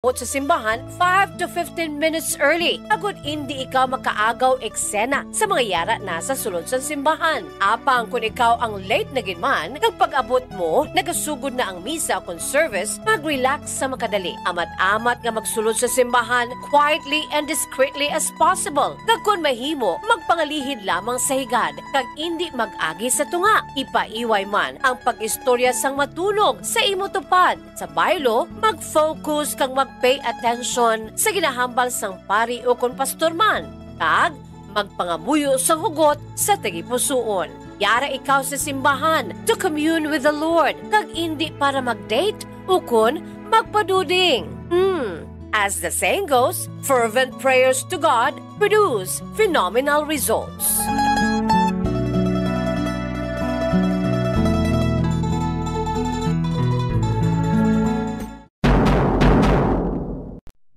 sa simbahan 5 to 15 minutes early. Agud hindi ikaw makaagaw eksena sa mga yara na sa sulod sa simbahan. Apang kung ikaw ang late na ginman, pag-abot mo, nagasugod na ang misa o service, mag-relax sa makadali. Amat-amat nga magsulod sa simbahan quietly and discreetly as possible. Kag kung mahimo, magpangalihid lamang sa higad, kag hindi mag-agi sa tunga. Ipaiway man ang pag-istorya sang matunog sa imo tupad. Sa baylo, mag-focus kang pay attention sa ginahambal sang pari o kon pastor man, kag magpangamuyo sa hugot sa tagipusoon. Yara ikaw sa simbahan to commune with the Lord, kag hindi para mag-date o kon magpaduding. As the saying goes, fervent prayers to God produce phenomenal results.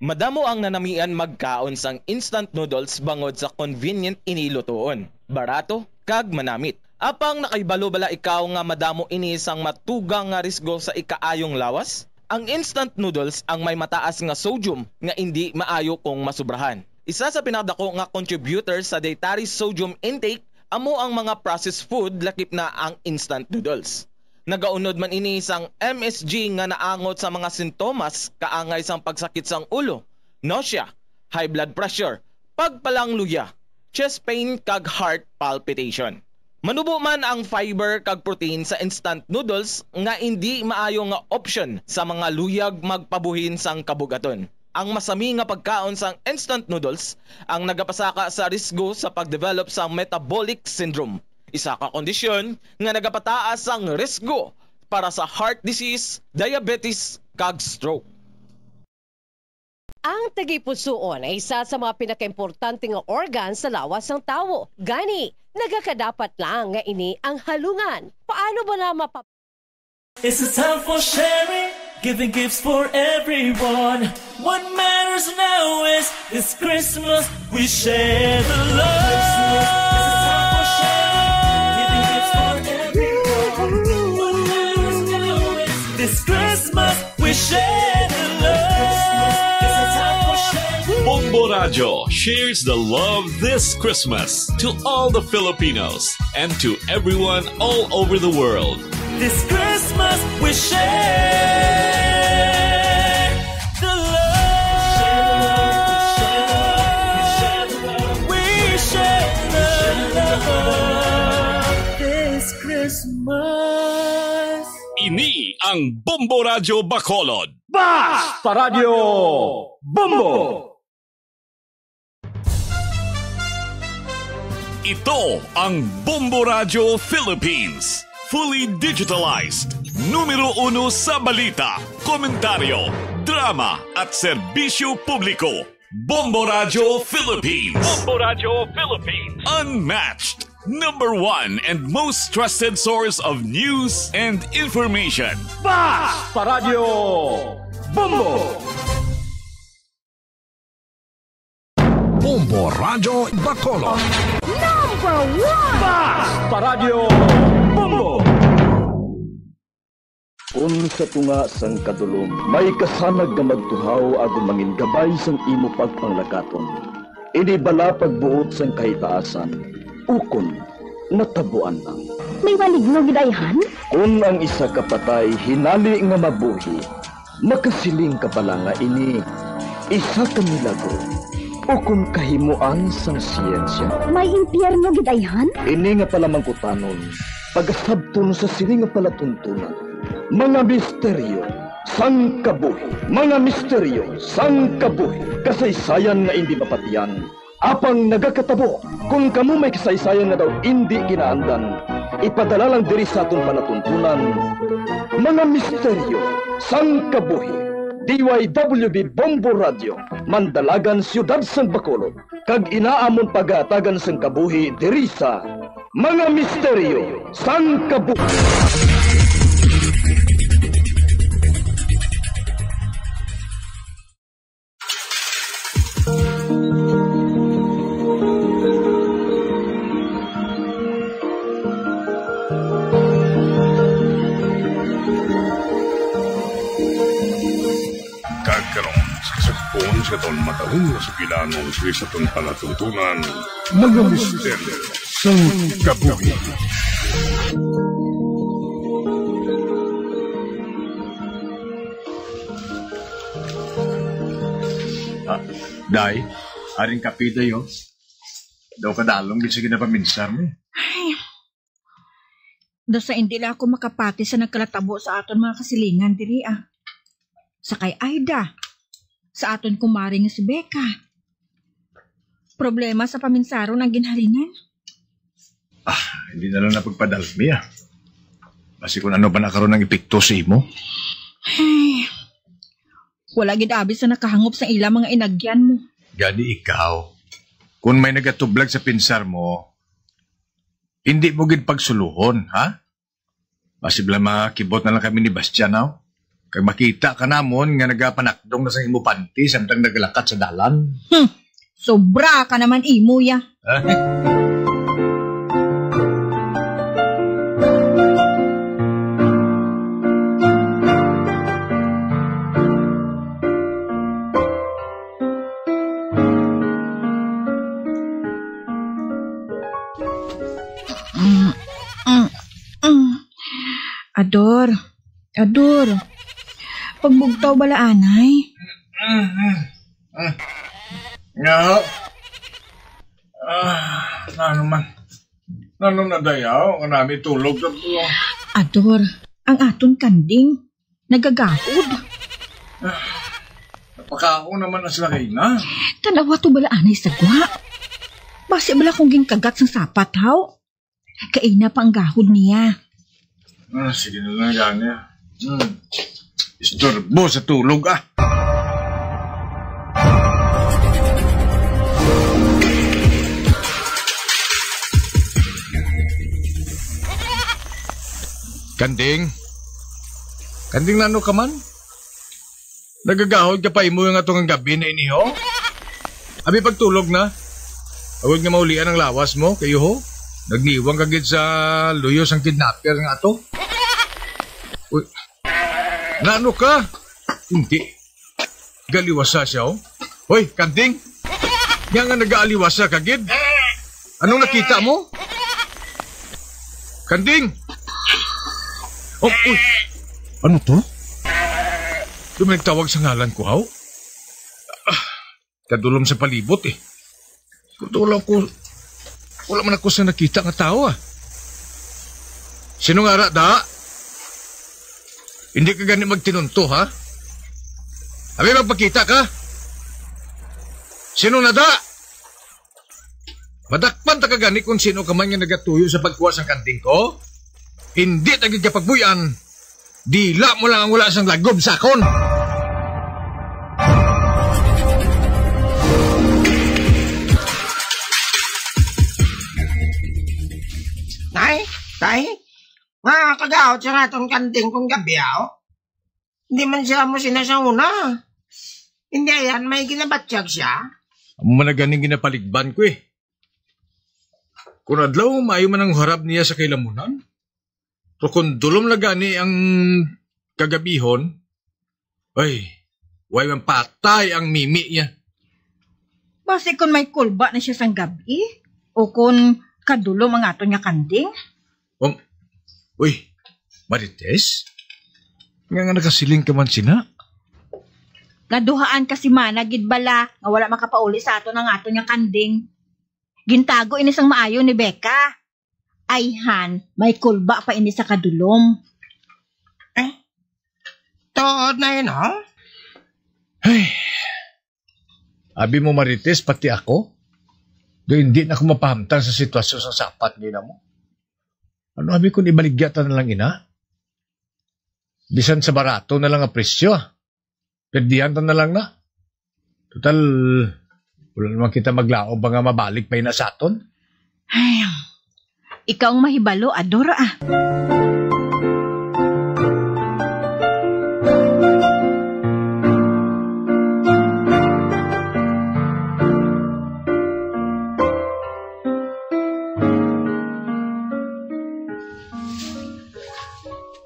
Madamo ang nanamian magkaon sang instant noodles bangod sa convenient inilutoon, barato kag manamit. Apang nakaibalo bala ikaw nga madamo ini sang matugang nga risgo sa ikaayong lawas? Ang instant noodles ang may mataas nga sodium nga hindi maayo kung masubrahan. Isa sa pinakadako nga contributor sa dietary sodium intake amo ang mga processed food lakip na ang instant noodles. Nagaunod man ini sang MSG nga naangot sa mga sintomas kaangay sang pagsakit sang ulo, nausea, high blood pressure, pagpalangluya, chest pain kag heart palpitation. Manubo man ang fiber kag protein sa instant noodles nga hindi maayo nga option sa mga luyag magpabuhin sang kabugaton. Ang masami nga pagkaon sang instant noodles ang nagapasaka sa risgo sa pagdevelop sa metabolic syndrome. Isa ka kondisyon nga nagapataas ang risgo para sa heart disease, diabetes, kag stroke. Ang tagipusoon ay isa sa mga pinakaimportante nga organ sa lawas ng tao. Gani, nagakadapat lang nga ini ang halungan. Paano ba na It's a time for sharing, giving gifts for everyone. What matters now is this Christmas we share the love. This Christmas we share the love. Bombo Radio shares the love this Christmas to all the Filipinos and to everyone all over the world. This Christmas we share the love. We share the love this Christmas. Ini ang Bombo Radio Bacolod. Basta Radio Bombo! Ito ang Bombo Radio Philippines. Fully digitalized. Numero 1 sa balita, komentaryo, drama at serbisyo publiko. Bombo Radio Philippines. Bombo Radio Philippines. Unmatched. Number 1 and most trusted source of news and information. Basta Radio Bombo! Bombo Radio Bacolod. Number 1! Basta Radio Bombo! Kung sa tunga sang kadulom, may kasanag nga magtuhaw agon mangin gabay sang imo pagpanglakaton. Ini bala pagbuot sang kahitaasan. Ukon, natabuan lang. May maligno gidayhan? Kung ang isa kapatay hinali nga mabuhi, makasiling ka pala nga ini, isa ka milagro. Ukon kahimuan sang siyensya. May impyerno gidayhan? Ini nga pala mangkutanon, pagasabton sa siling nga palatuntunan. Mga misteryo, sang kabuhi. Mga misteryo, sang kabuhi. Kasaysayan nga hindi mapatiyan. Apang nagakatabo, kung kamo may kasaysayan nga daw hindi kinaandan, ipadala lang diri sa atong panatuntunan. Mga misteryo, sang kabuhi. DYWB Bombo Radio, Mandalagan, Siyudad San Bacolod. Kag inaamon pag-aatagan sang kabuhi diri sa Mga Misteryo, sang kabuhi. Kagkaroon saksakpon sa taon matahong na sa pilanong sa taon palatuntunan. Mga misteryo sang kabuhi. Day, aring kapita yun. Daw kadalong bisa ginapaminsar mo. Ay, daw sa hindi lang ako makapati sa nagkalatabo sa aton mga kasilingan diri Sa kay Aida, sa aton kumari nga si Becca. Problema sa paminsaron ang ginhalinan. Hindi na lang napagpadalmi Kasi kung ano ba nakaroon ng epekto sa imo. Ay, wala gid abi sa nakahangop sa ila mga inagyan mo. Gani ikaw, kung may nagatublag sa pinsar mo, hindi mo gid pagsuluhon, ha? Masibla makibot na lang kami ni Bastian, Kag makita ka namon nga nagapanakdong na sa imo panty samtang naglakat sa dalan. Sobra ka naman imo ya. Ador. Pagbugtaw bala anay. No. Nanon na dayaw, kanami tulog na po. Ador, ang aton kanding, nagagahod. Napakaon naman na sila kayo na. Tanawa to bala anay sa gwa. Basi bala kong ginkagat sang sapat, Kaina pa ang gahod niya. Sige na lang yan, Istorbo sa tulog, Kanding na ano ka man? Nagagahod ka pa imo yung atong gabi na iniho? Abi pagtulog na. Awag nga maulian ang lawas mo, kayo ho? Nagniwang kagid sa luyos ang kidnapper nga ato? Uy, naano ka? Hindi. Galiwasa siya, Hoy, Kanding! Nga nga nag-aaliwasa kagid? Anong nakita mo? Kanding! Uy! Ano to? Nagtawag sa ngalan ko, Kadulom sa palibot, Kadulom ko... Wala man ako sa nakita nga tao, Sino nga da? Hindi ka gani magtinunto, ha? Abi magpakita ka? Sino na da? Madakpan ta ka gani kung sino ka man nga nagatuyo sa pagkuha ng kanding ko? Hindi tagig kapagbuyan. Dila mo lang ang wala sang lagob sakon. Tay, nga kagaot siya nga itong kanding kong gabi, Hindi man siya mo sinasauna. Hindi ayan, may ginabatsyag siya. Amo man na ganing ginapaligban ko, Kung adlaw, maayo man ang harap niya sa kailamunan. Pero kung dulom na gani ang kagabihon, way man patay ang mimi niya. Basi kung may kulba na siya sang gabi, o kung kadulom ang ato niya kanding. Uy, Marites? Nga nakasiling ka man sina? Naduhaan kasi managid bala nga wala makapauli sa ato ng ato niya kanding. Gintago ini sang maayo ni Becca. Ayhan, may kulba pa ini sa kadulom. Tood na yun, Ay, abi mo Marites, pati ako? Do hindi na ako mapahamtang sa sitwasyon sa sapat nila mo. Ano abi kung ibaligyatan na lang ina? Bisan sa barato na lang ang presyo. Perdihan na lang na. Total, wala naman kita maglaob ba nga mabalik pa ina sa aton? Ay, ikaw ang mahibalo, Adora,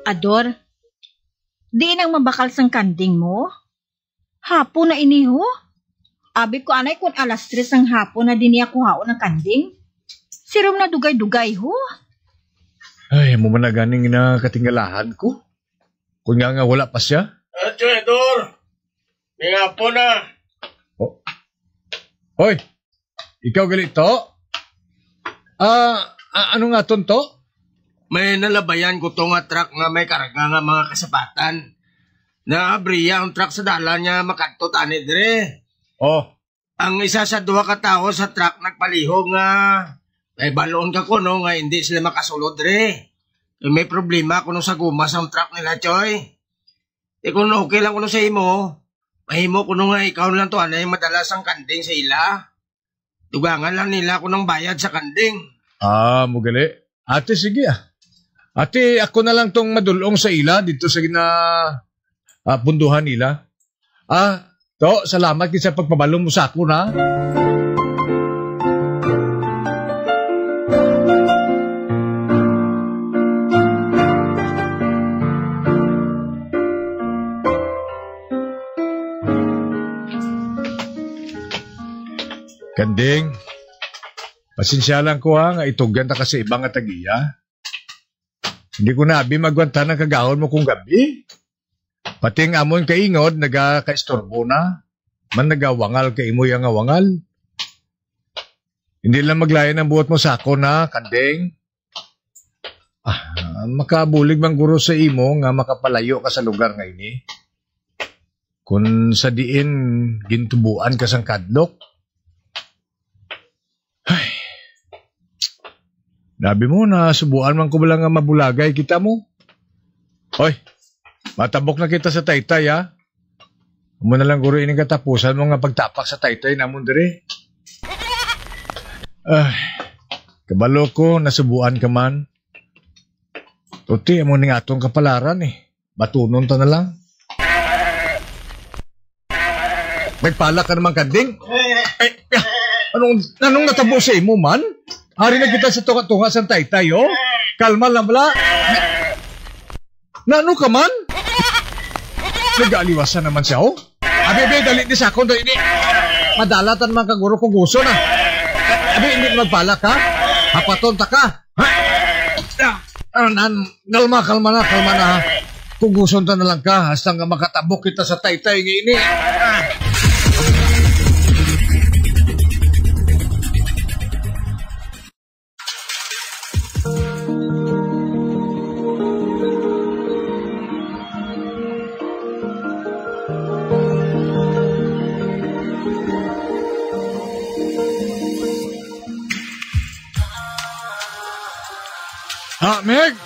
Ador, di nang mabakal sang kanding mo? Hapon na iniho? Abi ko anay kung alas 3 ng hapon na din niya kuhaon ng kanding. Sirom na dugay-dugay ho. Ay, mo man na ganing na katingalahan ko. Kung nga wala pa siya. Chedor! May nga po na. Oh. Hoy! Ikaw galito? Ano nga to? May nalabayan ko to nga truck nga may karga nga mga kasapatan. Naabriya ang truck sa dala niya makanto tani dire. Oh. Ang isa sa duha ka tawo sa truck nagpalihog nga ay baloon ka ko no nga hindi sila makasulod dire. May problema kuno sa gumas ang truck nila, Choy. Kung okay lang kuno sa imo, mahimo kuno nga ikaw lang to anay madalas ang kanding sa ila. Tugangan lang nila kunong bayad sa kanding. Mugali. Ate, sige Ate, ako na lang tong madulong sa ila dito sa punduhan nila. Salamat sa pagpabalong mo sa ako na. Kanding, pasensya lang ko nga itugan ta kasi ibang nga tagiya. Hindi ko na abi magwanta ng kagahon mo kung gabi. Pati ang amon kaingod, nagaka-istorbo na. Man nagawangal ka imo yung wangal. Hindi lang maglayan ang buhat mo sa ako na, Kanding. Makabulig bang guro sa imo nga makapalayo ka sa lugar ngayon eh. Kung sa diin, gintubuan ka sang kadlok. Nabi mo na subuan man ko lang nga mabulagay kita mo. Hoy, matabok na kita sa taytay ha. Mo na lang guro ining katapusan mo nga pagtapak sa taytay namon dire. Kabalo ko nasubuan ka man. Tuti mo ning atong kapalaran eh. Batunon ta na lang. Nagpala ka naman, Kanding. Anong natabo sa imo man? Hari na kita sa tunga-tunga sa taytay, oh. Kalma lang bala. Nano ka man? Nag-aaliwasan naman siya, oh. Abi, dali ni sa akong ini. Madalatan man kaguro kong gusto na. Abi, hindi magpala ka? Hapaton ta ka? Kalma na. Kung gusto ta na lang ka, hasta nga makatabok kita sa taytay ng ini. Meg,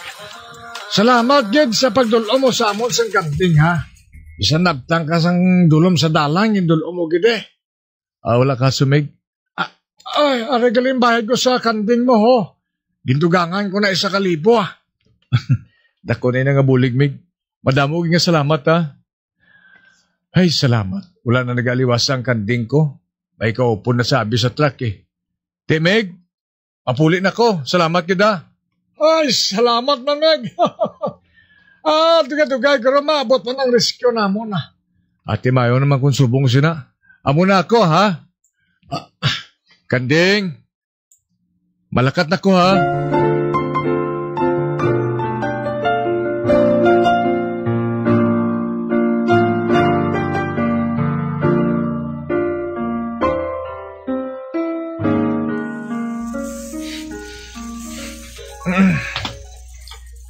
salamat gid sa pagdulom mo sa amon sang kanding ha. Bisan nabtang ka sang dulom sa dalang yung dulom mo gid eh. Wala ka sumig. Aregalin bayad ko sa kanding mo ho. Gintugangan ko na 1,000 Dako na nga bulig, Meg. Madamo nga salamat ha. Ay, salamat. Wala na nag-aliwas ang kanding ko. May kaupon na sabi sa truck eh. Meg, mapuli na ko. Salamat kita. Ay, salamat man, Meg. Tugay-tugay, pero maabot mo ng rescue na mo na. Ate Mayo naman kung subong sina. Amo na ako, ha? Kanding, malakat na ko, ha?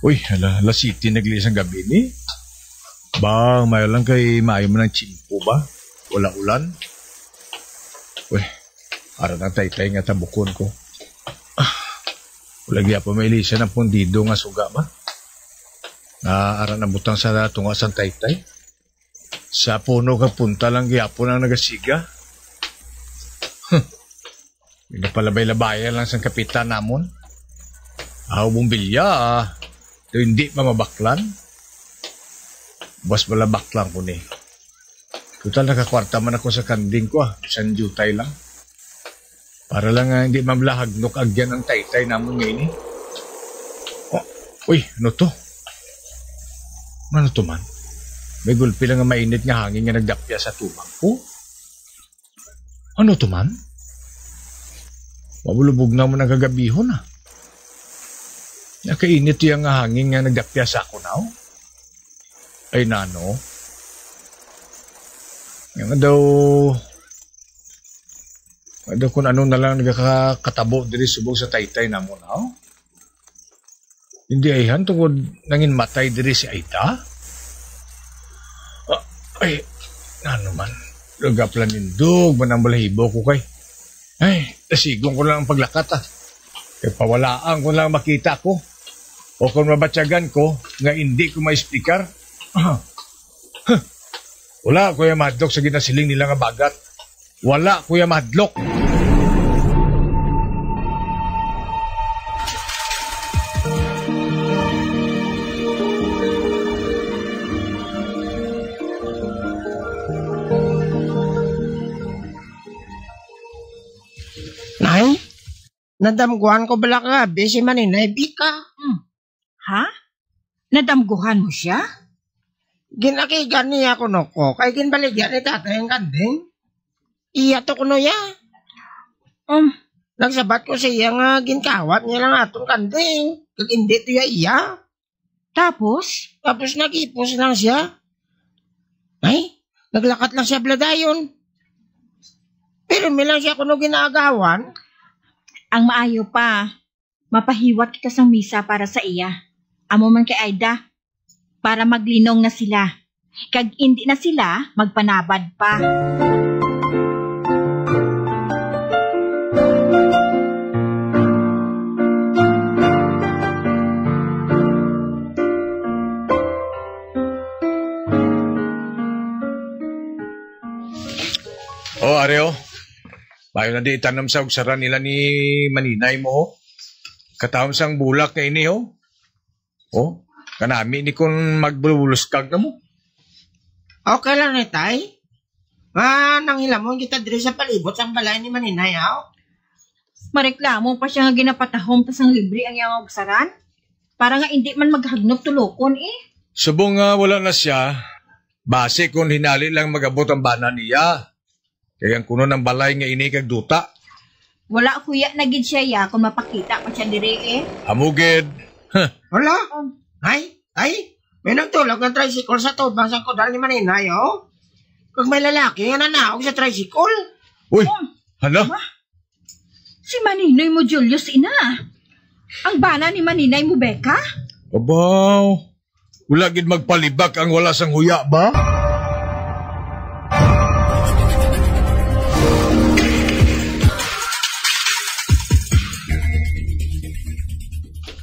Uy, alas city naglis ang gabi ni. Ba, may lang kay maayo mo ng chimpo ba? Wala ulan. Uy, ara na taytay nga tabukon ko. Wala gaya pa may lisa ng pundido nga suga ba? Ara na butang sa tunga sa taytay. Sa puno ka punta lang gaya po nang nagasiga. Pinapalabay-labayan lang sa kapitan namon. Bumbilya ito hindi mamabaklan. Bas balabaklan ko ni. Total nakakwarta man ako sa kanding ko Isang jutay lang. Para lang hindi mamlahagnok agyan ang taytay namon ngayon eh. Uy, ano to? Ano to man? May gulpi lang nga mainit nga hangin nga nagdapya sa tumang ko. Ano to, man? Mabulubog na mo ng kagabihon, ah. Nakainit yung nga hangin nga nagdapya sa ako now. Ay, nano. Nga daw kung ano na lang nagkakatabo diri subong sa taytay na mo now. Hindi ayhan tungkol nangin matay diri si Aita. Ay, ano man. Lugaplan nindog, manang balahibo ko kay. Ay, nasigong ko lang ang paglakat, ah. Kaya pawalaan ko lang makita ko. O kung mabatyagan ko, nga hindi ko ma-speaker. Wala, Kuya Madlok, sa ginasiling nila nga bagat. Wala, Kuya Madlok. Nay, nadamguhan ko bala ka, busy maninay, Bika. Ha? Nadamguhan mo siya? Ginakigan niya ko no ko, kay ginbaligyan ni tatay ang kanding. Iya to kuno ya. Nagsabat ko siya nga ginkawat niya lang atong kanding. Kag hindi to ya iya. Tapos nag-ipos lang siya. Ay, naglakat lang siya bladayon. Pero may lang siya kuno ginagawan. Ang maayo pa, mapahiwat kita sa misa para sa iya. Amo man kay Aida. Para maglinong na sila. Kag hindi na sila, magpanabad pa. Oh, Areo. Bayo na di itanam sa ugsaran nila ni Maninay mo. Katawang sang bulak na ini, ho. Oh. Kanami ni kung magbululuskag na mo. Okay lang na, tay. Nanghilamon kita diri sa palibot sang balay ni Maninay, ha? Mareklamo pa siya nga ginapatahom tas ang libre ang iyang ogsaran. Para nga hindi man maghagnop tulokon, eh. Subong nga wala na siya, base kung hinali lang magabot ang bana niya. Kaya ang kuno ng balay nga ini kag duta. Wala kuya na gid siya ya kung mapakita pa siya diri, eh. Amugid. Wala. Ay, may nagtulog ng tricycle sa tubang sa kudal ni Maninay, oh. Kung may lalaki nga nanaog sa tricycle. Uy, hala? Si Maninay mo, Julius, ina. Ang bana ni Maninay mo, Becca? Abaw, wala gid magpalibak ang wala sang huya ba?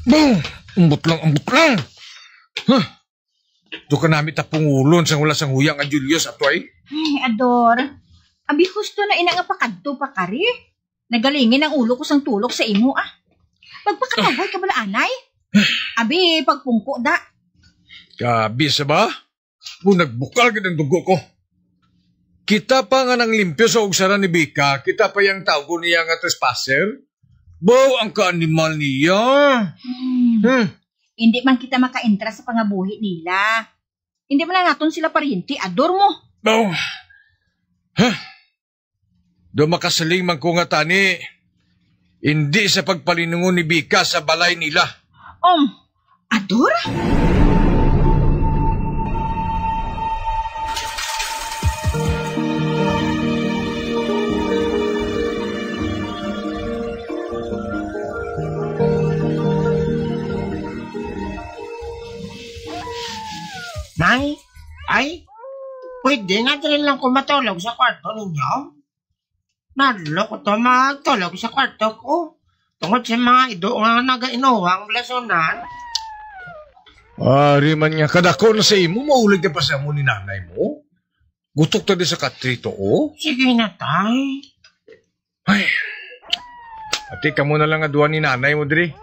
Bang! Ambot lang. Huh. Doon ka namin tapungulon sang wala sang huyang ang Julius ato ay. Ay, Ador. Abi husto na ina nga pakadto pa kari. Nagalingin ang ulo ko sang tulok sa imo, ah. Magpakataway ka bala, anay? Abi, pagpungko da. Gabi sa ba? Kung nagbukal ka ng dugo ko. Kita pa nga nang limpyo sa ugsaran ni Bika, kita pa yung tawgo niya nga trespasser. Bow ang ka-animal niya. Hindi man kita maka-entra sa pangabuhi nila. Hindi man na naton sila pariente, Ador mo. Bow. Do makasaling man ko nga tani. Hindi sa pagpalinungon ni Bika sa balay nila. Ador? Nay, pwede na rin lang ko matulog sa kwarto ninyo? Nadlo ko to magtulog sa kwarto ko. Tungkol sa mga ido nga nagainuwang blasonan. Riman nga, kadako na sa imo, maulig ka pa sa mo ni nanay mo. Gutok ta di sa katrito, oh. Sige na, tay. Ay, pati ka mo na lang aduan ni nanay mo, diri.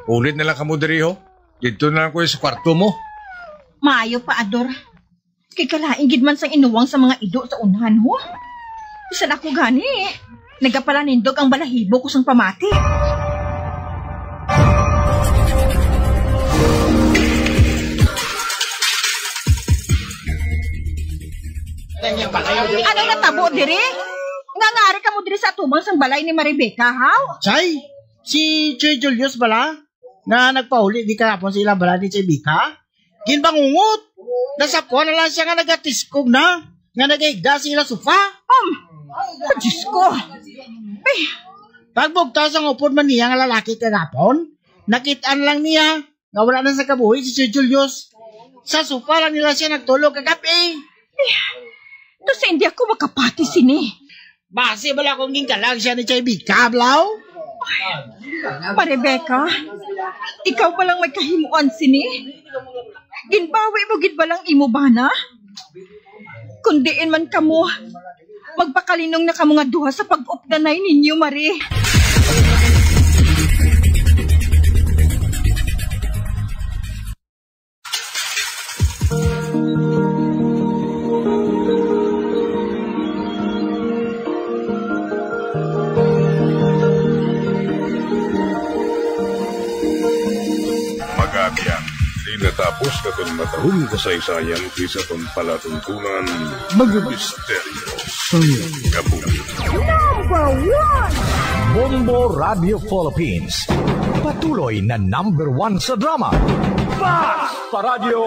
Ulit na lang ka mo, diri, ho. Dito na lang ko sa kwarto mo. Maayo pa, Ador. Kay kalaing gid man sang inuwang sa mga ido sa unahan, ho. Isa na ko gani, nagapala nindog ang balahibo ko sang pamati. Anong natabo diri? Ngangari ka mo diri sa atubang sang balay ni Maribeca, haw? Chay, si Choy Julius bala, na nagpahuli di kahapon sa ilang bala ni Chay Bika, ginbangungot. Nasapuan na lang siya nga nagatiskog na, nga nagigda sa ilang sofa. Diyos ko. Pagbugtaw sa upod man niya nga lalaki kahapon, nakitaan lang niya, nga wala na sa kabuhi si Choy Julius. Sa sofa lang nila siya nagtulog kagabi. Tapos hindi ako makapati sini. Base bala kung gingalag siya ni Chay Bika, Blaw? Maribeca, ikaw palang may kahimuan sini? Ginbawi mo gid balang imo bana? Kundiin man kamo, magpakalinong na kamo nga duha sa pag-updanay ninyo, Mari. Natapos na itong matahong kasaysayan kaysa itong palatuntunan, mga misteryo sa kabuhi. Number 1! Bombo Radio Philippines. Patuloy na number 1 sa drama. Basta Radio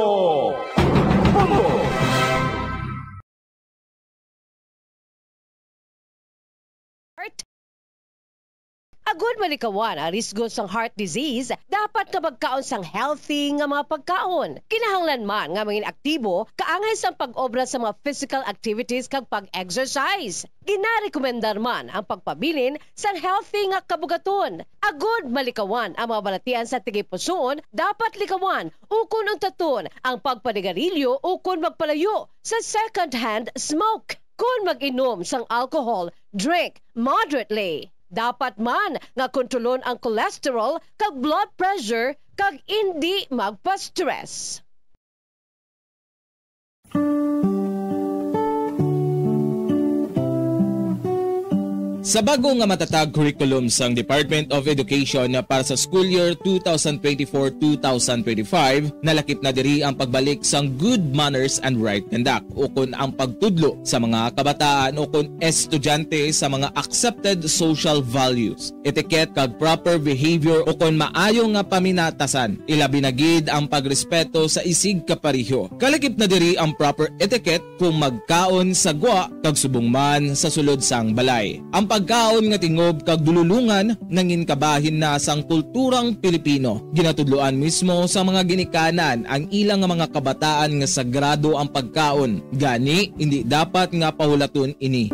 Bombo! Agud malikawan ang risgo sang heart disease, dapat nga magkaon sang healthy nga mga pagkaon. Kinahanglan man nga maging aktibo, kaangay sang pag-obra sa mga physical activities kag pag-exercise. Ginarekomendar man ang pagpabilin sang healthy nga kabugaton. Agud malikawan ang mga balatian sa tigipusoon, dapat likawan ukon ang taton ang pagpanigarilyo ukon magpalayo sa second-hand smoke. Kung mag-inom sang alcohol, drink moderately. Dapat man nga kontrolon ang cholesterol kag blood pressure kag hindi magpa-stress. Sa bago nga matatag curriculum sang Department of Education para sa school year 2024-2025, nalakip na diri ang pagbalik sang good manners and right conduct ukon ang pagtudlo sa mga kabataan ukon estudyante sa mga accepted social values, etiquette kag proper behavior ukon maayo nga paminatasan, ilabi na gid ang pagrespeto sa isig kapariho. Kalakip na diri ang proper etiquette kung magkaon sa gwa kag subong man sa sulod sang balay. Ang pagkaon nga tingob kag dululungan nangin kabahin na sang kulturang Pilipino. Ginatudloan mismo sa mga ginikanan ang ilang nga mga kabataan nga sagrado ang pagkaon. Gani hindi dapat nga pahulaton ini.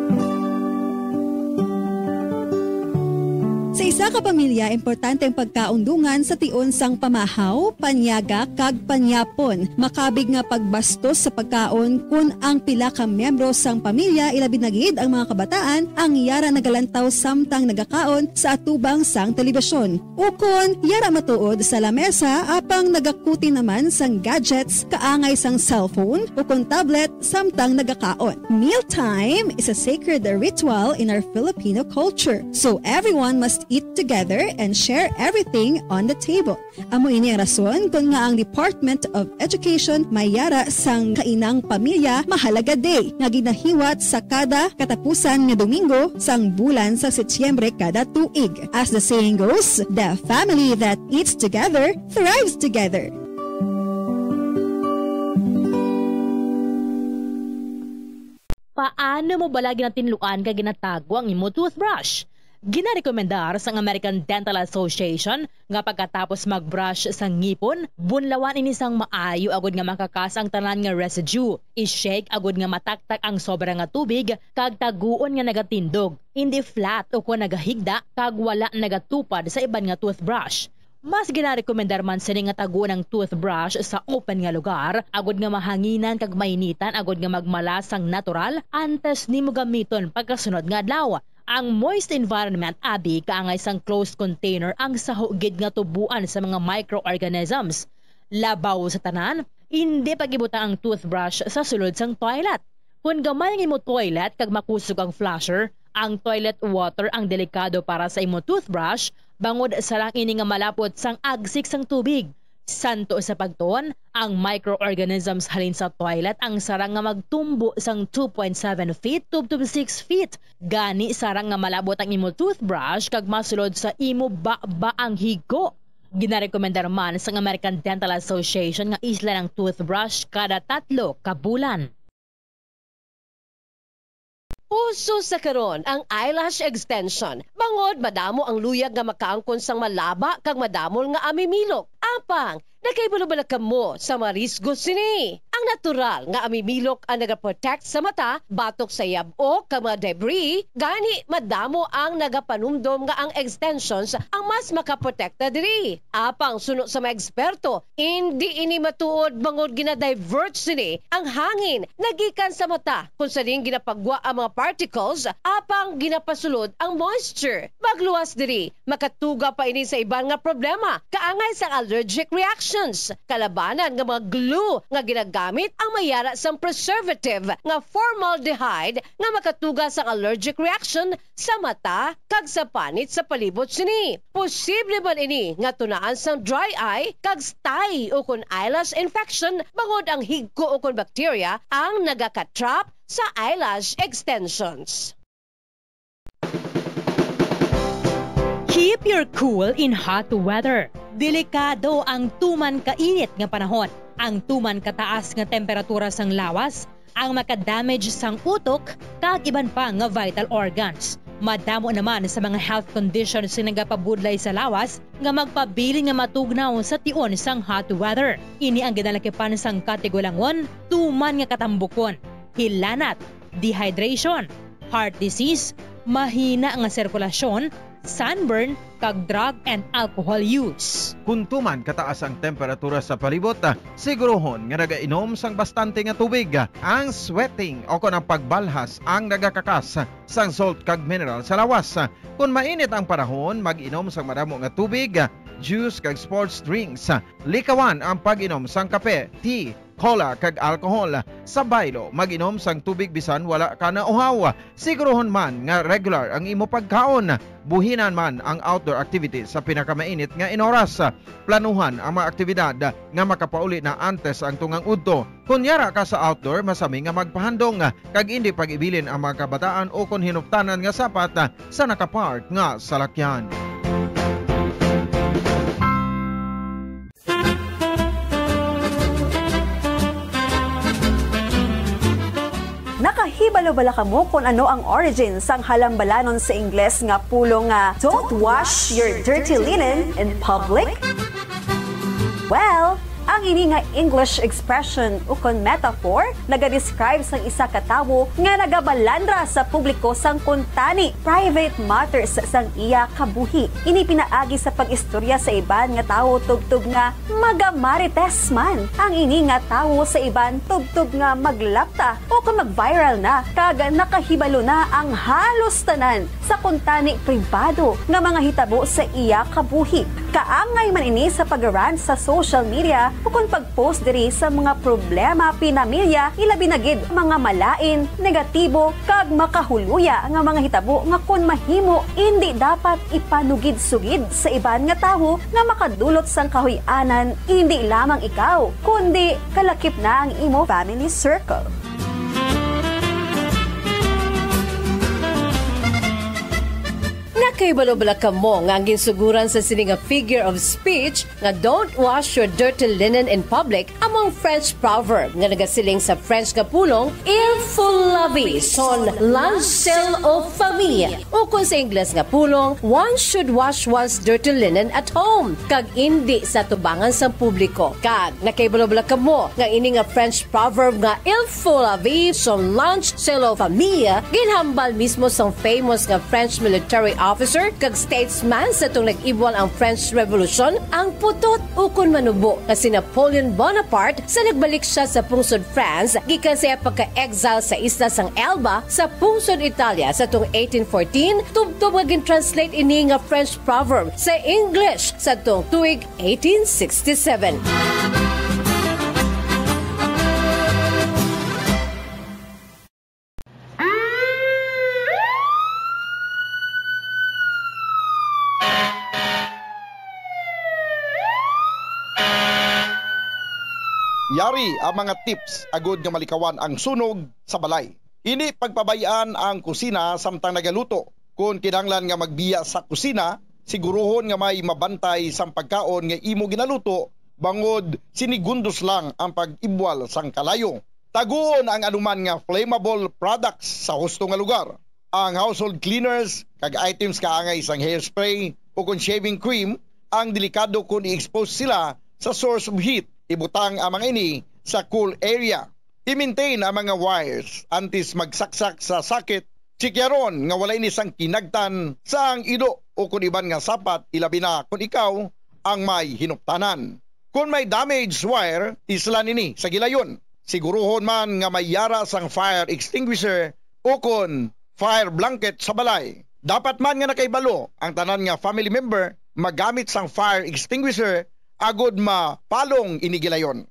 Sa isa ka pamilya, importante ang pagkaundungan sa tion sang pamahaw, panyaga, kag panyapon. Makabig nga pagbastos sa pagkaon kung ang pila ka miyembro sang pamilya ilabi na gid ang mga kabataan ang yara nagalantaw samtang nagakaon sa atubang sang telebisyon. Ukon, yara matuod sa lamesa apang nagakuti naman sang gadgets kaangay sang cellphone ukon tablet samtang nagakaon. Mealtime is a sacred ritual in our Filipino culture. So everyone must eat together and share everything on the table. Amo ini ang rason kung nga ang Department of Education mayara sang kainang pamilya mahalaga day nga ginahiwat sa kada katapusan nga Domingo sang bulan sa Setyembre kada tuig. As the saying goes, the family that eats together thrives together. Paano mo balagi na tinluan ka ginatago ang imo toothbrush? Ginarekomendar sang American Dental Association nga pagkatapos magbrush sang ngipon, bunlawan ini sang maayo agud nga makakas ang tanan nga residue. I-shake agud nga mataktak ang sobra nga tubig kag taguon nga nagatindog. Hindi flat o kung nagahigda kag wala nagatupad sa iban nga toothbrush. Mas ginarekomendar man sini nga taguon ang toothbrush sa open nga lugar, agud nga mahanginan kag mainitan agud nga magmalas sang natural antes nimo gamiton pagkasunod nga adlaw. Ang moist environment abi kaangay sang closed container ang sahugid nga tubuan sa mga microorganisms. Labaw sa tanan, hindi pagibutang ang toothbrush sa sulod sang toilet. Kung gamay nga imo toilet kag makusog ang flusher, ang toilet water ang delikado para sa imo toothbrush bangod sa lang ini nga malapot sang agsik sang tubig. Santo sa pagtuon, ang microorganisms halin sa toilet ang sarang nga magtumbo sang 2.7 feet to 6 feet. Gani sarang nga malabot ang imo toothbrush kag masulod sa imo ba ang higo. Ginarekomendar man sa American Dental Association nga isla ng toothbrush kada 3 ka bulan. Uso sa karon ang eyelash extension. Bangod madamo ang luyag nga makaangkon sang malaba kag madamol nga amimilok. Apang, nakaibalo-bala ka mo sa marisgo sini. Ang natural nga amimilok ang nagaprotect sa mata, batok sa yabo kag mga debris, gani madamo ang nagapanumdom nga ang extensions ang mas makaprotekta diri. Apang suno sa mga eksperto, hindi ini matuod bangod ginadivert sini ang hangin nagikan sa mata kung sa ring ginapagwa ang mga particles, apang ginapasulod ang moisture. Magluwas diri, makatuga pa ini sa iban nga problema, kaangay sa allergic reactions. Kalabanan nga mga glue nga ginagamit ang mayara sang preservative nga formaldehyde nga makatuga sa allergic reaction sa mata kag sa panit sa palibot sini. Posible man ini nga tunaan sang dry eye kag stye o kun eyelash infection bangod ang higko o kun bacteria ang nagakatrap sa eyelash extensions. Keep your cool in hot weather. Delikado ang tuman kainit nga panahon. Ang tuman kataas nga temperatura sang lawas ang makadamage sang utok kag iban pa nga vital organs. Madamo naman sa mga health conditions nga nagapabudlay sa lawas nga magpabili nga matugnaw sa tion sang hot weather. Ini ang ginalakipan sang katigulangon, tuman nga katambukon, hilanat, dehydration, heart disease, mahina nga sirkulasyon, sunburn, kag drug and alcohol use. Kung tuman kataas ang temperatura sa palibot, sigurohon nga nagainom sang bastante nga tubig. Ang sweating o kung ang pagbalhas ang nagakakas sang salt kag mineral sa lawas. Kung mainit ang panahon, mag-inom sang madamo nga tubig, juice kag sports drinks. Likawan ang pag-inom sang kape, tea, cola kag alcohol. Sa baylo, mag-inom sang tubig bisan wala ka na uhaw. Sigurohon man nga regular ang imo pagkaon. Buhinan man ang outdoor activities sa pinakamainit nga inoras. Planuhan ang mga aktibidad nga makapauli na antes ang tungang udto. Kunyara ka sa outdoor, masami nga magpahandong kag hindi pag-ibilin ang mga kabataan o kung hinuptanan nga sapat sa nakapark nga salakyan. Nakahibalo-bala ka mo kung ano ang origin sang halambalanon sa Ingles nga pulong nga don't wash your dirty linen in public? Well, ang ini nga English expression o kon metaphor nagadescribe sang isa ka tawo nga nagabalandra sa publiko sang kuntani private matters sang iya kabuhi. Ini pinaagi sa pag-istorya sa iban nga tawo tugtog nga magamarites man. Ang ini nga tawo sa iban tugtog nga maglapta o kung mag-viral na kag nakahibalo na ang halos tanan sa kuntani pribado nga mga hitabo sa iya kabuhi. Kaangay man ini sa pag-rant sa social media o kung pag-post diri sa mga problema pinamilya, ilabi na gid mga malain, negatibo, kag makahuluya nga mga hitabo nga kung mahimo hindi dapat ipanugid-sugid sa iban nga tawo nga makadulot sang kahuy-anan hindi lamang ikaw, kundi kalakip na ang imo family circle. Nakaibalo-bala ka mo nga ang ginsuguran sa sining nga figure of speech nga don't wash your dirty linen in public among French proverb nga nagasiling sa French nga pulong il faut laver son linge sale aux famille o kung sa Ingles nga pulong one should wash one's dirty linen at home kag indi sa tubangan sa publiko. Kag nakaibalo-bala ka mo nga ini nga French proverb nga il faut laver son linge sale aux famille ginhambal mismo sa famous nga French military officer kag statesman sa itong nag-ibwal ang French Revolution, ang putot ukon manubo na si Napoleon Bonaparte sa nagbalik siya sa pungsod France gikan sa pagka-exile sa isla sang Elba sa pungsod Italia sa itong 1814 tubtob nga gin-translate ini nga French proverb sa English sa itong tuig 1867. Yari ang mga tips agod nga malikawan ang sunog sa balay. Ini pagpabayaan ang kusina samtang nagaluto. Kung kinahanglan nga magbiya sa kusina, siguruhon nga may mabantay sang pagkaon nga imo ginaluto bangod sinigundos lang ang pag-ibwal sang kalayo. Taguon ang anuman nga flammable products sa husto nga lugar. Ang household cleaners kag items kaangay sang hairspray o kung shaving cream ang delikado kung i-expose sila sa source of heat. Ibutang ang mga ini sa cool area. I-maintain ang mga wires antes magsaksak sa sakit. Sikyaron nga wala ini sang kinagtan sa ang ido o kung iban nga sapat ilabi na kung ikaw ang may hinuptanan. Kung may damaged wire, islan ini sa gilayon. Siguruhon man nga may yara sang fire extinguisher o kung fire blanket sa balay. Dapat man nga nakaibalo ang tanan nga family member magamit sang fire extinguisher agod mapalong inigilayon.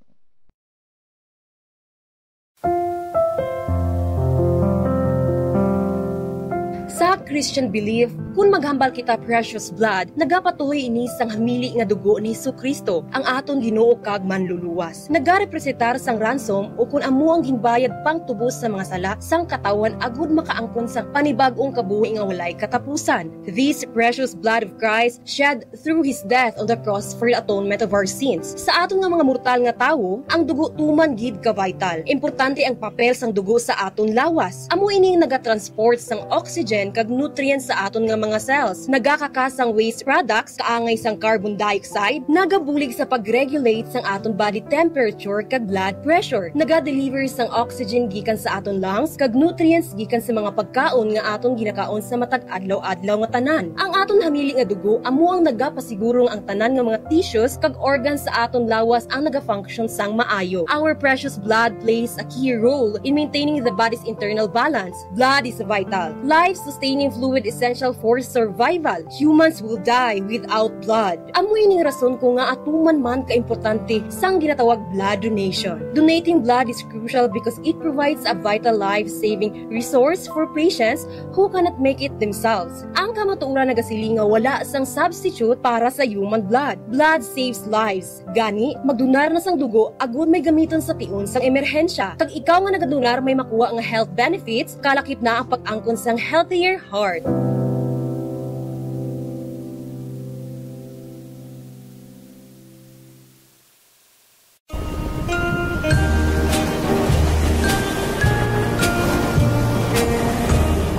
Sa Christian belief, kung maghambal kita precious blood, nagapatuhoy ini sang hamili nga dugo ni Jesucristo, ang aton Ginoo kag manluluwas. Nagarepresentar sang ransom o kung amuang ginbayad pang tubos sa mga sala sang katawan agud makaangkon sa panibag-ong kabuhi nga walay katapusan. This precious blood of Christ shed through His death on the cross for the atonement of our sins. Sa aton nga mga mortal nga tawo, ang dugo tuman gid ka vital. Importante ang papel sang dugo sa aton lawas. Amo ini nagatransport sang oxygen kag nutrients sa aton nga mga cells. Nagakakasang waste products kaangay sang carbon dioxide, nagabulig sa pag-regulate sang aton body temperature kag blood pressure. Naga-deliver sang oxygen gikan sa aton lungs kag nutrients gikan sa mga pagkaon nga aton ginakaon sa matag adlaw-adlaw nga tanan. Ang aton hamili nga dugo amo ang nagapasigurong ang tanan nga mga tissues kag organs sa aton lawas ang naga-function sang maayo. Our precious blood plays a key role in maintaining the body's internal balance. Blood is vital. Life-sustaining fluid essential for survival. Humans will die without blood. Amoy ning rason ko nga atuman man kaimportante sang ginatawag blood donation. Donating blood is crucial because it provides a vital life-saving resource for patients who cannot make it themselves. Ang kamatuoran nagasiling nga wala sang substitute para sa human blood. Blood saves lives. Gani, magdonar na sang dugo agud may gamiton sa tion sang emerhensya. Kag ikaw nga nagadonar may makuha nga health benefits, kalakip na ang pag-angkon sang healthier heart.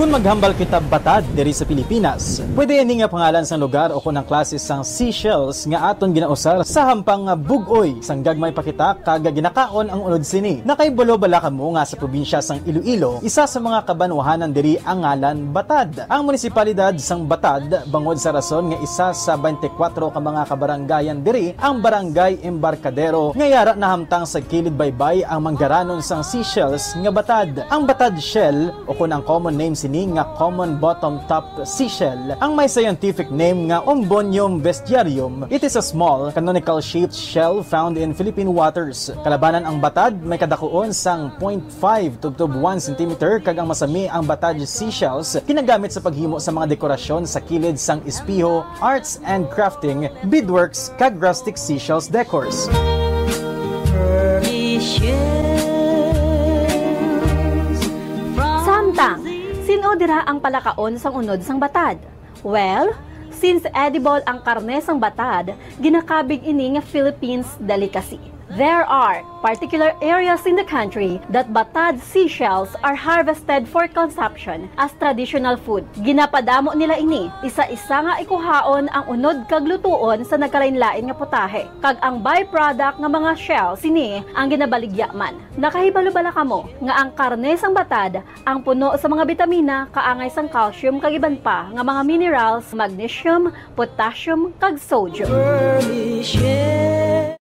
Kung maghambal kita batad diri sa Pilipinas, pwede ini nga pangalan sang lugar o kung ang klase sang seashells nga aton ginausar sa hampang nga bugoy sang gagmay pakita kag ginakaon ang unod sini. Nakaibulo bala kamo nga sa probinsya sang Iloilo, isa sa mga kabanwahanan diri ang ngalan Batad. Ang munisipalidad sang Batad bangod sa rason nga isa sa 24 ka mga kabaranggayan diri ang Barangay Embarcadero nga yara na hamtang sa kilid baybay ang manggaranon sang seashells nga batad. Ang batad shell o kung ang common name sini nga common bottom-top seashell. Ang may scientific name nga Umbonium bestiarium. It is a small, canonical-shaped shell found in Philippine waters. Kalabanan ang batad, may kadakuon sang 0.5 to 1 cm kag ang masami ang batad seashells kinagamit sa paghimo sa mga dekorasyon sa kilid sang espiho, arts and crafting, beadworks kag rustic seashells decors. Samtang, sino dira ang palakaon sang unod sang batad? Well, since edible ang karne sang batad, ginakabig ini nga Philippines delicacy. There are particular areas in the country that batad seashells are harvested for consumption as traditional food. Ginapadamo nila ini, isa-isa nga ikuhaon ang unod kag lutuon sa nagkalain-lain nga putahe. Kag ang byproduct nga mga shells sini ang ginabaligya man. Nakahibalo bala kamo nga ang karne sang batad ang puno sa mga bitamina kaangay sang calcium kag iban pa nga mga minerals, magnesium, potassium kag sodium.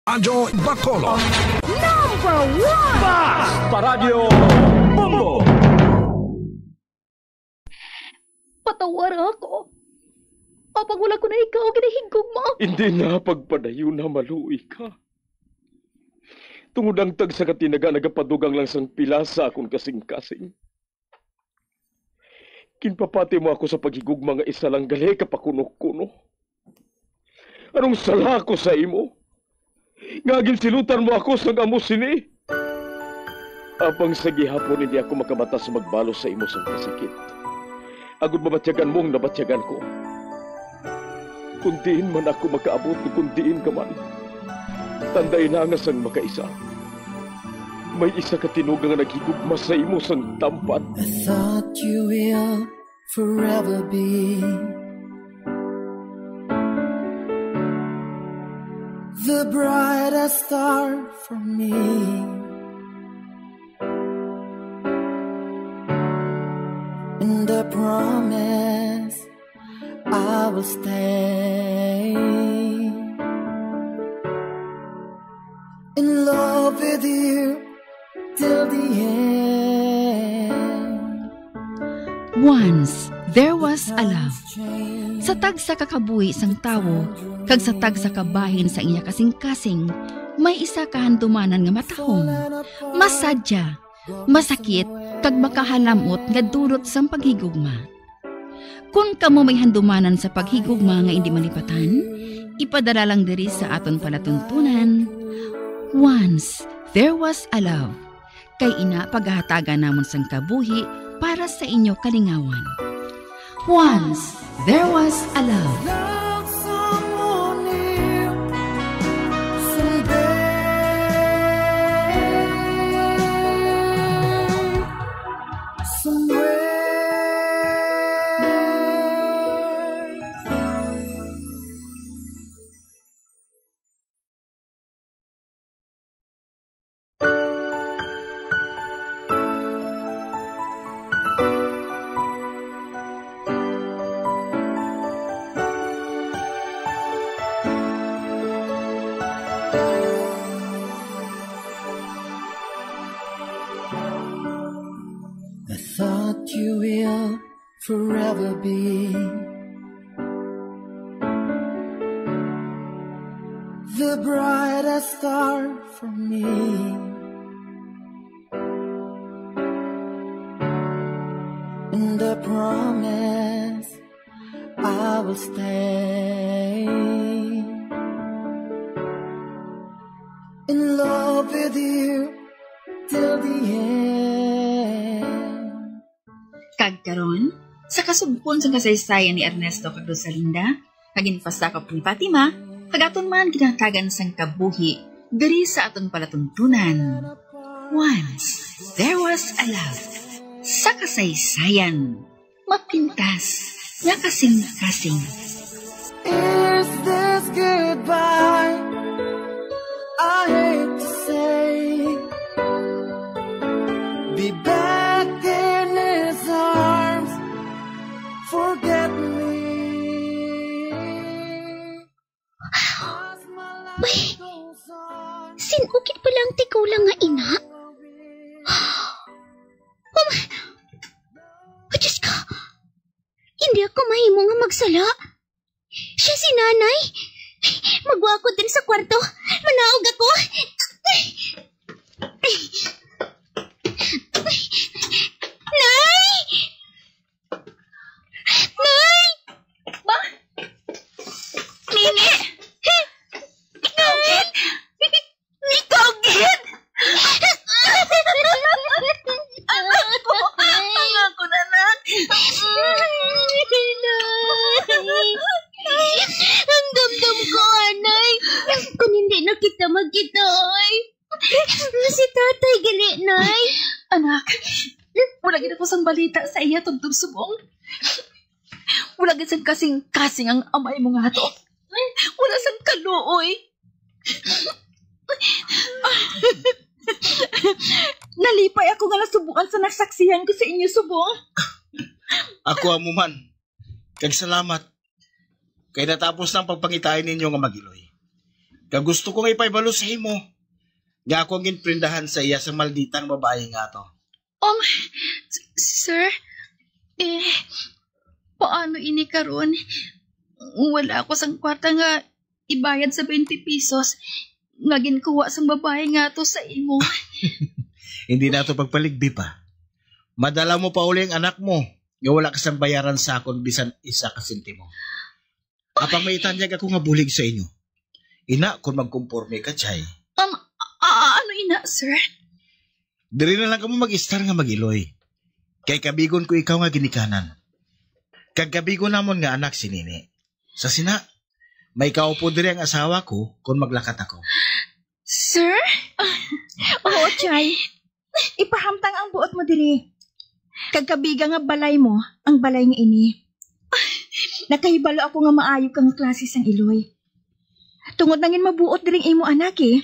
Radyo Bacolod. Number 1! Basta Radio Bongo! Patawar ako. Apag wala ko na ikaw, ginahigog mo. Hindi na pagpadayo na maluwi ka. Tungod ang tag sa katinaga nagapadugang lang sang pila sa akong kasing-kasing. Kinpapati mo ako sa paghigog mga isa lang gali kapakuno-kuno. Anong sala ko sa imo? Nga ginsilutan mo ako sa amo sini. Apang sa gihapon hindi ako makabatas magbalo sa imo sa kasakit. Agud mabatyagan mong nabatyagan ko. Kundiin man ako makaabot, kundiin ka man. Tanday na nga sang makaisa. May isa ka tinugang nga naghigugma sa imo sang tampat. I thought you will forever be the brightest star for me. And I promise I will stay in love with you till the end. Once there was a love. Sa tag sa kakabuhi sang tawo, kag sa tag sa kabahin sa iya kasing-kasing, may isa kahandumanan nga matahong, masadya, masakit, kag makahalamot nga durot sang paghigugma. Kung kamo may handumanan sa paghigugma nga hindi malipatan, ipadala lang diri sa aton palatuntunan. Once there was a love. Kay ina paghahatagan namon sang kabuhi para sa inyo kalingawan. Once there was a love. You will forever be the brightest star for me. And I promise I will stay in love with you till the end. Kagkaron, sa kasugpon sa kasaysayan ni Ernesto kag Rosalinda, kaginpasakop ni Fatima, kagaton man ginatagan sang kabuhi, diri sa aton palatuntunan. Once, there was a love. Sa kasaysayan, mapintas, nga kasing-kasing. Is this goodbye? I hate to say, be back in his arms, forget me. Bay, sinukit pa lang tikaw lang nga ina. Diyos ka, hindi ako mahimo nga magsala. Siya si nanay. Magwakod din sa kwarto. Manaog ako. Nay! Nay! Ba? Nini! Ikaw, Gid! Ikaw, Gid! Anak ko! Anak ko, anak! Ang damdam ko, anay. Kung hindi na kita magkita, ay. Si tatay gali, nay. Anak, wala gid ako sang balita sa iya tugtog subong. Wala gid sang kasing-kasing ang amay mo nga to. Wala sang kaluoy. Nalipay ako nga nasubukan sa nasaksihan ko sa inyo subong. Ako amuman. Kag salamat. Kay natapos ng pagpangitain ninyo nga magiloy. Kag gusto ko nga ipaibalo sa imo. Nga ako ang ginprindahan sa iya sa malditang babae nga to. Sir, paano ini karon? Wala ako sang kwarta nga ibayad sa 20 pesos nga ginkuha sang babae nga to sa imo. Hindi na ito pagpaligbi pa. Madala mo pa uli ang anak mo nga wala ka sang bayaran sa akon bisan isa ka sentimo. Apang maitanyag ako nga bulig sa inyo. Ina, kung magkumporme ka, Chay. Ano ina, sir? Diri na lang ka mo mag-istar nga mag-iloy. Kay kabigon ko ikaw nga ginikanan. Kag kabigon namon nga anak si Nini. Sa sina, may kaupo diri ang asawa ko kung maglakat ako. Sir? Oo, Chay. Ipahamtang ang buot mo diri. Kagkabiga nga balay mo, ang balay nga ini. Nakahibalo ako nga maayo kang klase sang iloy. Tungod nangin mabuot diring imo anak eh.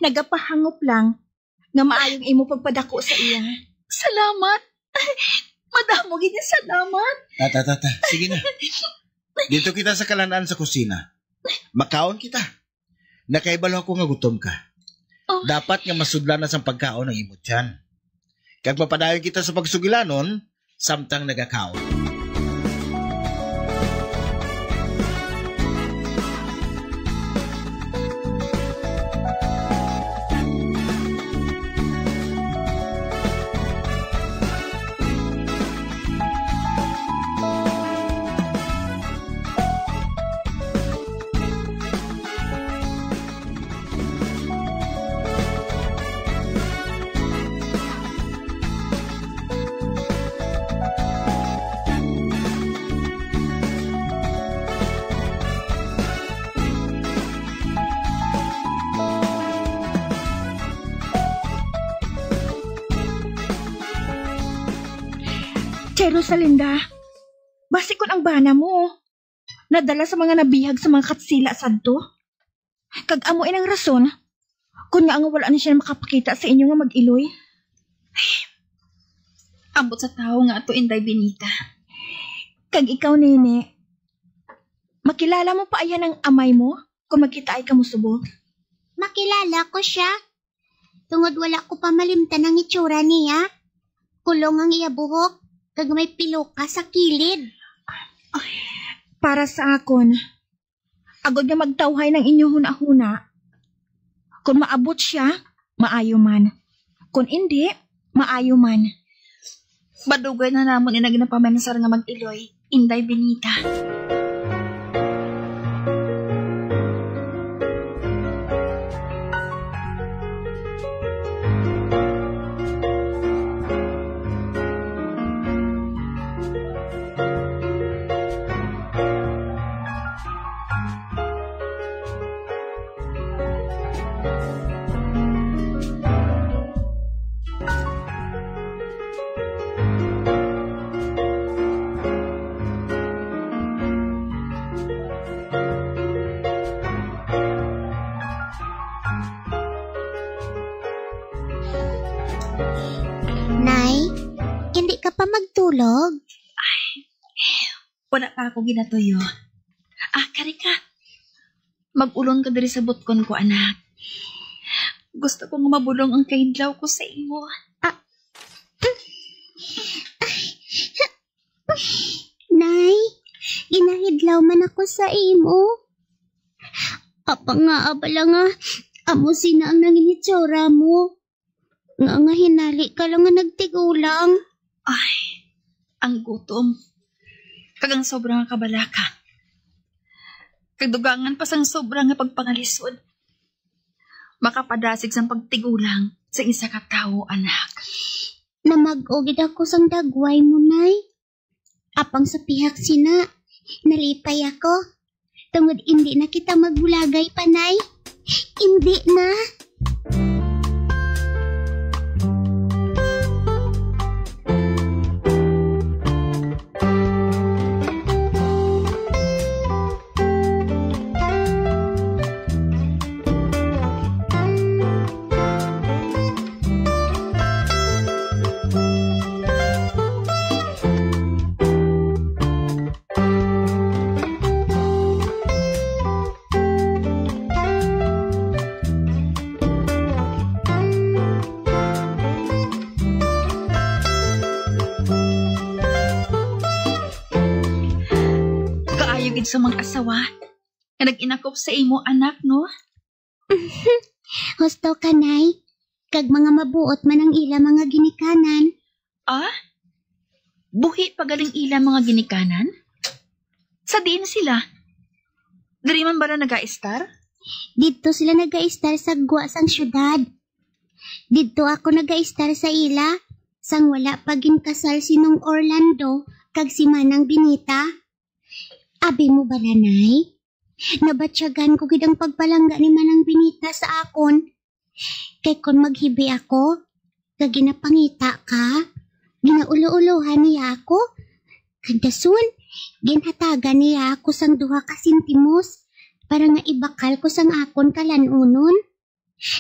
Nagapahangop lang nga maayong imo pagpadako sa iya. Salamat. Madamo gid salamat. Tata. Sige na. Dito kita sa kalanaan sa kusina. Makaon kita. Nakaibalo ako nga gutom ka. Dapat nga masudlan na sa pagkaon ng imo tiyan. Kag mapadayon kita sa pagsugilanon, samtang nagakaon. Rosalinda, basikon ang bana mo. Nadala sa mga nabihag sa mga katsila sadto. Kag amuin ang rason, kung nga ang wala na siya makapakita sa inyo nga mag-iloy. Ambot sa tao nga ato, Inday Benita. Kag ikaw, Nene, makilala mo pa ayan ang amay mo kung magkita ay kamusubog? Makilala ko siya. Tungod wala ko pa malimtan ang itsura niya. Kulong ang iya buhok. Kag may piloka sa kilid. Para sa akon, agod nga magtawhay ng inyo huna-huna. Kung maabot siya, maayo man. Kung hindi, maayo man. Badugay na namon inaginapamensar nga mag-iloy, Inday Benita. Nay, hindi ka pa magtulog? Ay, wala pa ako ginatuyo. Kari ka. Mag-ulon ka diri sa butkon ko, anak. Gusto kong mabulong ang kaidlaw ko sa imo. Nay, ginahidlaw man ako sa imo. Apa nga abala nga, amo sina ang nanginitsura mo. Nga hinali ka lang nga nagtigulang. Ay, ang gutom. Kagang sobrang kabalaka. Kagdugangan pa sang sobrang nga pagpangalisod. Makapadasig sang pagtigulang sa isa ka tao, anak. Namag-ogid ako sang dagway mo, Nay. Apang sa pihak sina, nalipay ako. Tungod hindi na kita magbulagay pa, Nay. Hindi na. Sa mga asawa na nag-inakop sa imo, anak, no? Husto ka, Nay. Kag mga mabuot man ang ila mga ginikanan. Buhi pagaling ila mga ginikanan? Sa diin sila? Dari man ba na nag-a-star? Dito sila nag-a-star sa gwa sang syudad. Dito ako nag-a-star sa ila, sang wala paging kasal sinong Orlando kag si Manang Binita. Abi mo ba, nanay? Nabatsyagan ko gid ang pagpalangga ni Manang Binita sa akon. Kay kon maghibi ako, kag ginapangita ka, ginaulo-uluhan niya ako. Kadason, ginhatagan niya ako sang 2 ka sentimos para nga ibakal ko sang akon kalanunon.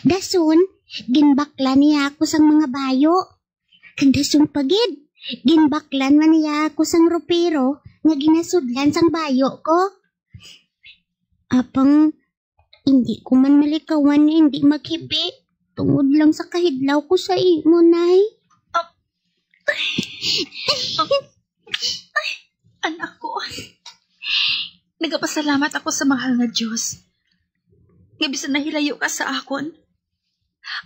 Dason, ginbakla niya ako sang mga bayo. Kadason pagid, ginbaklan man niya ako sang ropero nga ginasudlan sang bayo ko. Apang hindi ko man malikawan na hindi maghibi tungod lang sa kahidlaw ko sa imo, nay. Anak ko, nagapasalamat ako sa mahal na Diyos. Nga bisan nahilayo ka sa akon.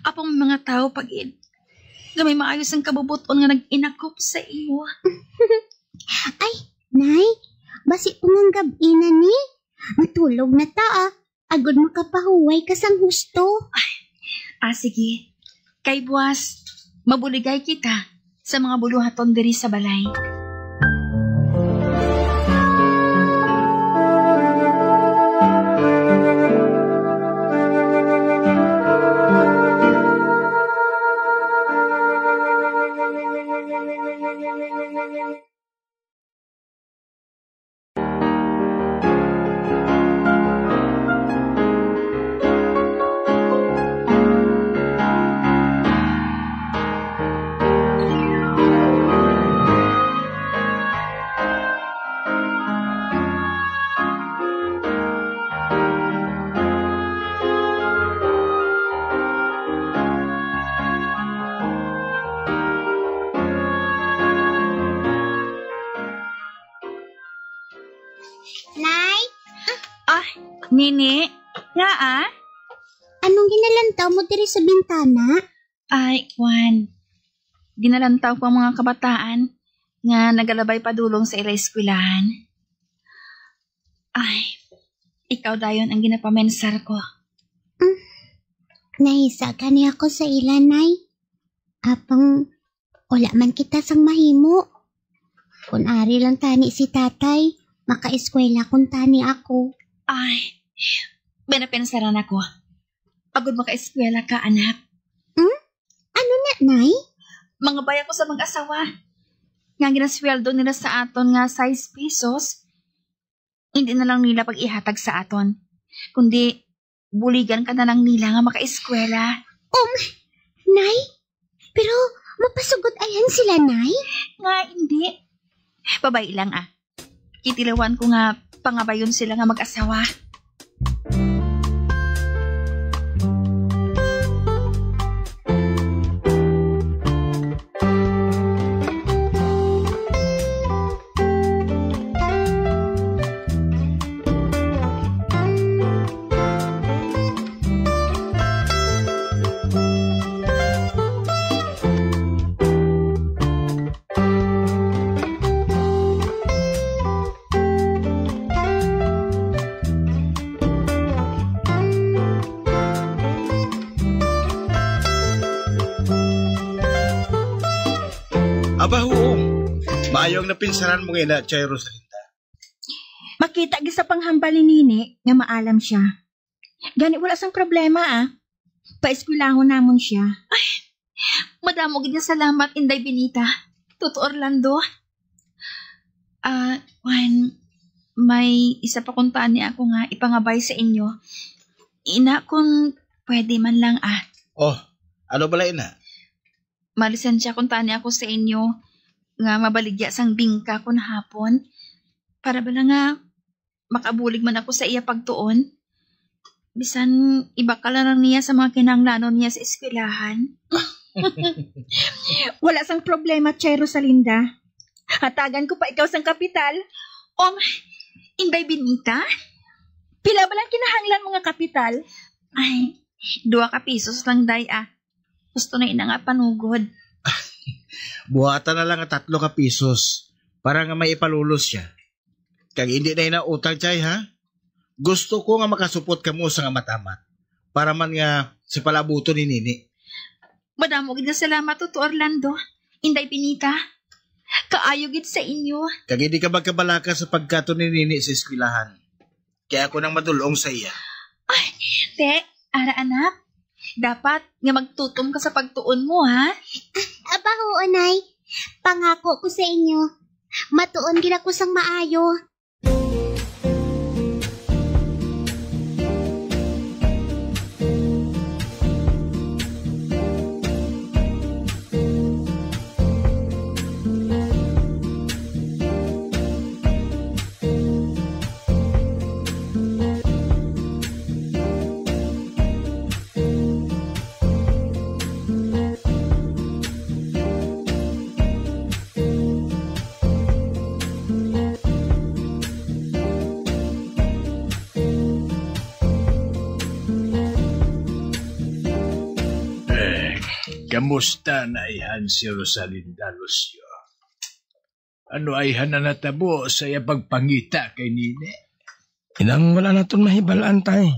Apang mga tao pag-in, nga may maayos ang kabubuton nga nag-inakop sa imo. Ay, nay, basi pumanggab ina ni. Matulog na ta, agod makapahuway ka sang husto. Sige. Kay buwas, mabuligay kita sa mga buluhaton diri sa balay. Nay? Nini? Nga Anong ginalantaw mo diri sa bintana? Ay, Juan. Ginalantaw ko ang mga kabataan nga nagalabay padulong sa ilay eskwelahan. Ay, ikaw dayon ang ginapamensar ko. Nahisa ka niya ako sa ila, nay. Apang wala man kita sang mahimo. Kung ari lang tani si tatay, maka-eskwela kung tani ako. Ay, binapensaran ako. Pagod maka-eskwela ka, anak. Ano na, nay? Mga baya ko sa mag-asawa. Nga ginasweldo nila sa aton nga 6 pesos, hindi na lang nila pag-ihatag sa aton. Kundi, buligan ka na lang nila nga maka-eskwela. Nay? Pero, mapasugod ayan sila, nay? Nga, hindi. Babay lang Kitilawan ko nga pangabayon sila nga mag-asawa. Aba, maayong napinsaran mo ngayon na, Chay Rosalinda. Makita gisa panghambal ni Nini nga maalam siya. Gani wala sang problema Paeskwelahon namon siya. Ay, madamo gid nga salamat, Inday Binita. Tuto Orlando. Juan, may isa pa kung tani ako nga ipangabay sa inyo. Ina, kung pwede man lang Oh, ano bala ina? Malisensya kung tani ako sa inyo nga mabaligya sang bingka kun hapon. Para bala nga makabulig man ako sa iya pagtuon. Bisan iba ka lang niya sa mga kinanglanon niya sa eskwelahan. Wala sang problema, Chay Rosalinda. Hatagan ko pa ikaw sang kapital. Inday Binita? Pila ba lang kinahanglan mga kapital? Ay, 2 ka pesos lang, day Gusto na ina nga panugod. Buhatan na lang 3 ka pesos para nga may ipalulos siya. Kag hindi na inautang, Chay, ha? Gusto ko nga makasupot ka mo sa nga matamat. Para man nga si palabuto ni Nini. Madamo gid na salamat to Orlando. Inday Pinita. Kaayo gid sa inyo. Kag hindi ka magkabalaka sa pagkato ni Nini sa eskwelahan. Kaya ako nang madulong sa iya. Ay, te, ara anak. Dapat nga magtutom ka sa pagtuon mo, ha? Aba ho, Anay. Pangako ko sa inyo. Matuon gid ako sang maayo. Kamusta na ihan si Rosalinda Lucio? Ano ay na natabo sa iya pagpangita kay Nine? Inang wala na itong mahibalaan tayo.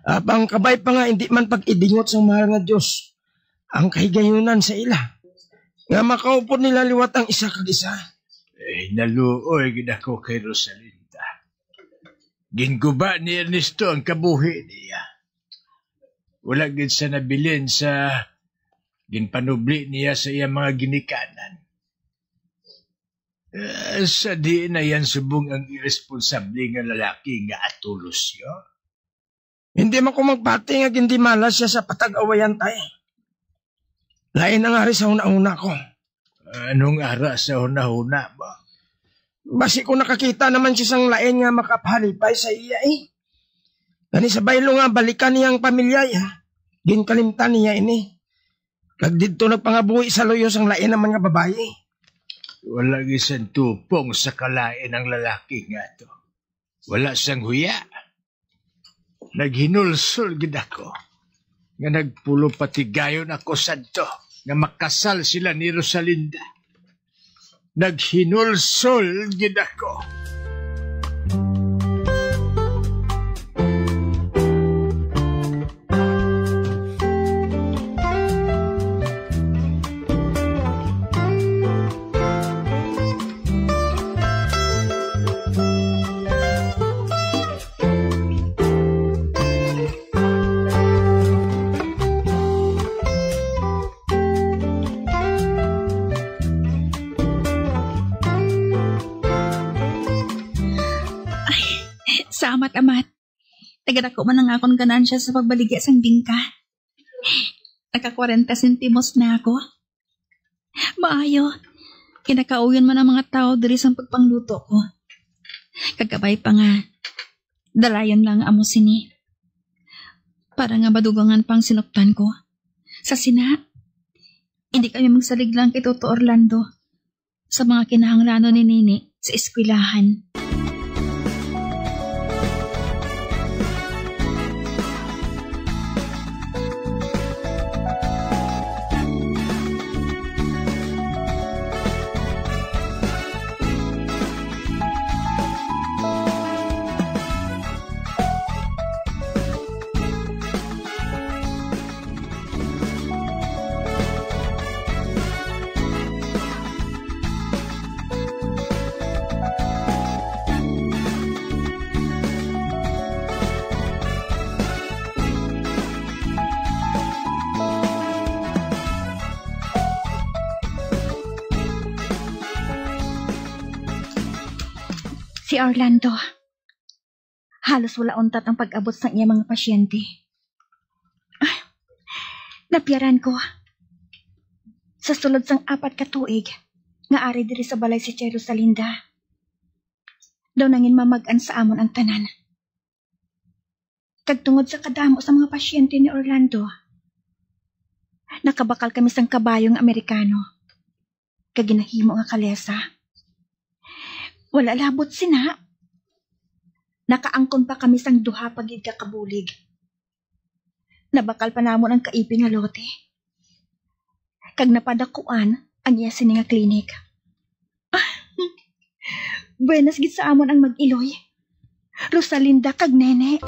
Apang kabay pa nga hindi man pag-idingot sa mahal nga Diyos ang kahigayunan sa ila. Nga makaupo nila liwat ang isa kag isa. Naluoy gid ako kay Rosalinda. Ginguba ni Ernesto ang kabuhi niya. Wala gid sa nabilin sa ginpanubli niya sa iya mga ginikanan. Sa di na yan subong ang irresponsable nga lalaki nga atulos yo. Hindi man ko magpati nga hindi malas siya sa patag-awayan tayo. Lain ang ari sa una-una ko. Anong ara sa una-una ba? Basi ko nakakita naman siya sang lain nga makapahalipay sa iya eh. Gani sa baylo nga balikan niyang pamilya ya. Ginkalimtan niya ini. Kag dito nagpangabuhi sa loyo sang lain naman nga babae. Wala gisang tupong sa kalain ng lalaki nga to. Wala sang huya. Naghinulsol gid ako. Nga nagpulo patigayon ako sadto. Nga makasal sila ni Rosalinda. Naghinulsol gid ako. Amat. Tagadako man ang akong ganansya sa pagbaligya sang bingka. Naka 40 sentimos na ako. Maayo. Kinakauyan man ang mga tao diri sa pagpangluto ko. Kagabay pa nga. Dalayan lang amo sini. Para nga madugangan pang sinuktan ko. Sa sina. Hindi kami magsalig lang kay Toto Orlando. Sa mga kinahanglano ni Nini sa eskwelahan. Si Orlando. Halos wala untat ang pag-abot sa iya mga pasyente. Napiyaran ko. Sa sulod sang 4 ka tuig, nga ari diri sa balay si Chay Rosalinda. Daw nangin mamagan sa amon ang tanan. Kagtungod sa kadamo sa mga pasyente ni Orlando, nakabakal kami sang kabayong Amerikano. Kaginahimo nga kalesa. Wala labot sina. Nakaangkon pa kami sang duha pagid kakabulig. Nabakal pa namon ang kaipin nga lote. Kag napadakuan ang iya sini nga klinik. Buenas gid sa amon ang mag-iloy. Rosalinda kag nene.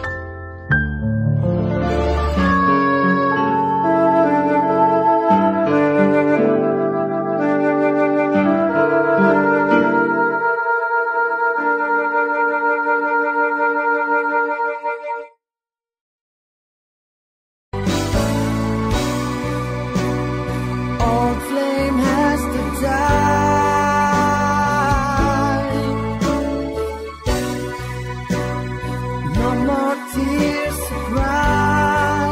Old flame has to die. No more tears to cry.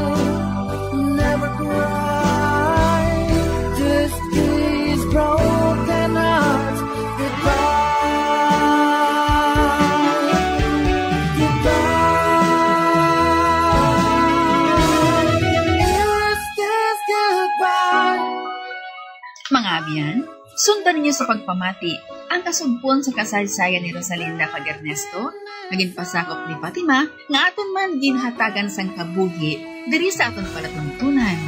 Never cry. Just these broken hearts. Goodbye. Goodbye. Yes, goodbye. Mga abyan, sundan ninyo sa pagpamati ang kasugpon sa kasaysayan ni Rosalinda kag Ernesto, naging pasakop ni Fatima, nga aton man ginhatagan sang kabuhi diri sa aton palatungtunan.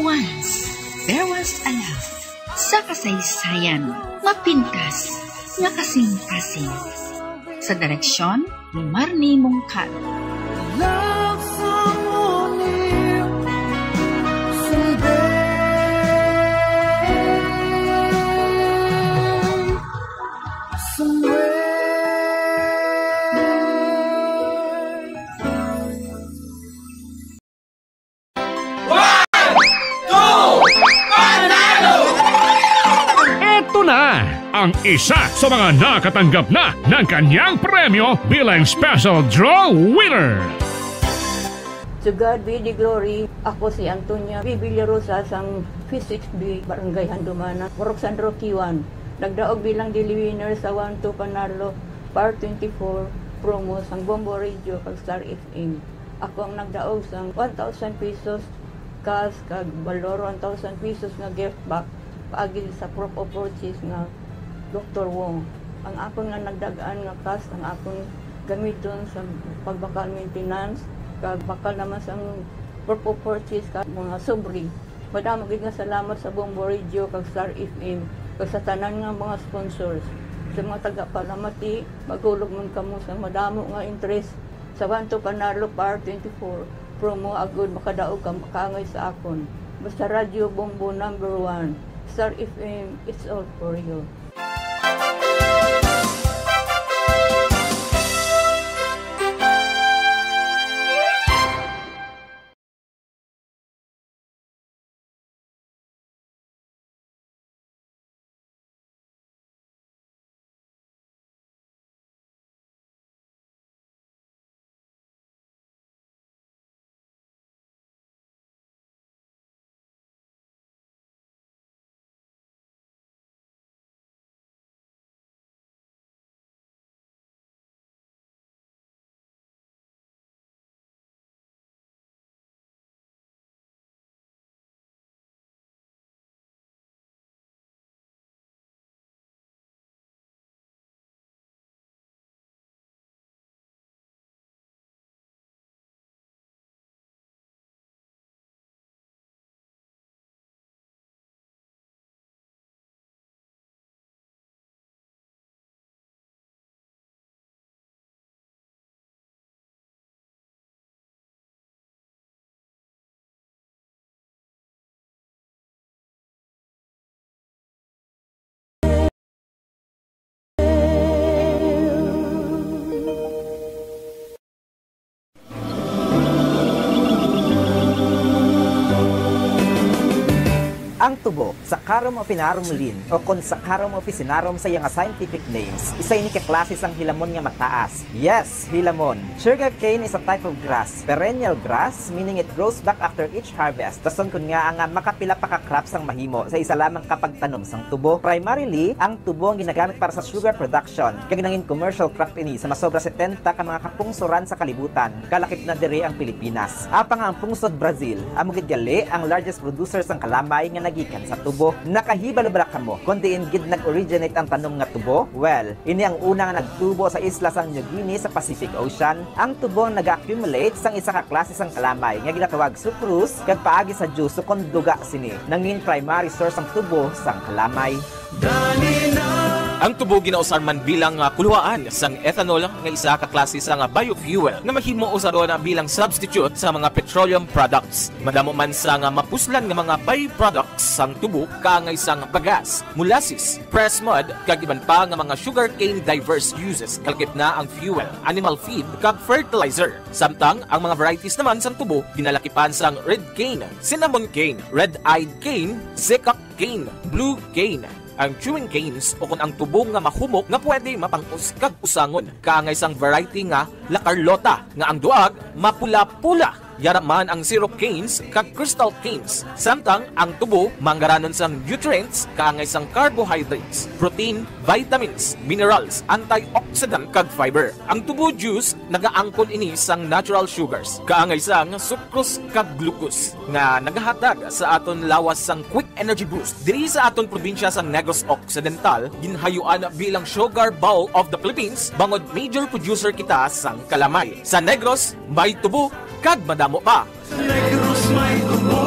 Once, there was a love. Sa kasaysayan, mapintas, nga kasing-kasing. Sa direksyon ni Marnie Mongcal. Love someone new someday. Eto na ang isa sa mga nakatanggap na ng kanyang premyo bilang special draw winner. To God be the glory. Ako si Antonia B. Villarosa sang Physics B, Barangay Handumana, Borok San Roque 1. Nagdaog bilang daily winner sa 1-2 Panarlo, Par 24, promo sang Bombo Radio kag Star FM. Ako ang nagdaog sang 1,000 pesos cash kag balor 1,000 pesos nga gift back paagi sa proof of purchase nga Dr. Wong. Ang akong nga nagdagaan nga cash ang akong gamiton sa pagbakal maintenance kag bakal naman sang proof of purchase kag mga sobri. Madamo gid nga salamat sa Bombo Radio kag Star FM kag sa tanan nga mga sponsors. Sa mga taga-Palamati, magulog man kamo sa madamo nga interest sa 1-2 Panarlo Par 24. Promo agud makadaog ka makangay sa akon. Basta Radio Bombo number 1. Star FM, it's all for you. Ang tubo, Saccharum officinarum Linn, o kung Saccharum officinarum sa iyang scientific names, isa ini kaklase sang hilamon nga mataas. Yes, hilamon. Sugarcane is a type of grass, perennial grass, meaning it grows back after each harvest. Tason kun nga ang makapila pa ka crops ang mahimo sa isa lamang kapag tanom sang tubo. Primarily, ang tubo ang ginagamit para sa sugar production, kag nangin commercial crop ini sa masobra 70 ka mga kapungsoran sa kalibutan, kalakip na diri ang Pilipinas. Apang ang pungsod Brazil, amo gid gali ang largest producer sang kalamay nga gikan sa tubo. Nakahibalo ba kamo kung diin gid nag-originate ang tanom nga tubo? Well, ini ang una nga nagtubo sa isla sang New Guinea sa Pacific Ocean. Ang tubo nag-accumulate sang isa ka klase sang kalamay nga ginatawag sucrose kag paagi sa juice kon duga sini. Nangin primary source ang tubo sang kalamay. Dali na Ang tubo ginausar man bilang kuluhaan sang ethanol nga isa ka klase sang biofuel nga mahimo usaron bilang substitute sa mga petroleum products. Madamo man sang mapuslan nga mga byproducts sang tubo kaangay sang bagas, molasses, pressed mud kag iban pa nga mga sugarcane diverse uses kalkit na ang fuel, animal feed kag fertilizer. Samtang ang mga varieties naman sang tubo ginalakipan sang red cane, cinnamon cane, red-eyed cane, Zeekock cane, blue cane. Ang chewing canes o kung ang tubong nga mahumok nga pwede mapangus kag usangon. Kaangay sang variety nga La Carlota nga ang duag mapula-pula. Yaraman ang syrup canes kag crystal canes. Samtang ang tubo manggaranon sang nutrients kaangay sang carbohydrates, protein, vitamins, minerals, antioxidant kag fiber. Ang tubo juice nagaangkon ini sang natural sugars kaangay sang sucrose kag glucose nga nagahatag sa aton lawas sang quick energy boost. Diri sa aton probinsya sang Negros Occidental ginhayuan bilang sugar bowl of the Philippines bangod major producer kita sang kalamay. Sa Negros may tubo kag madamo pa. Negros may tubo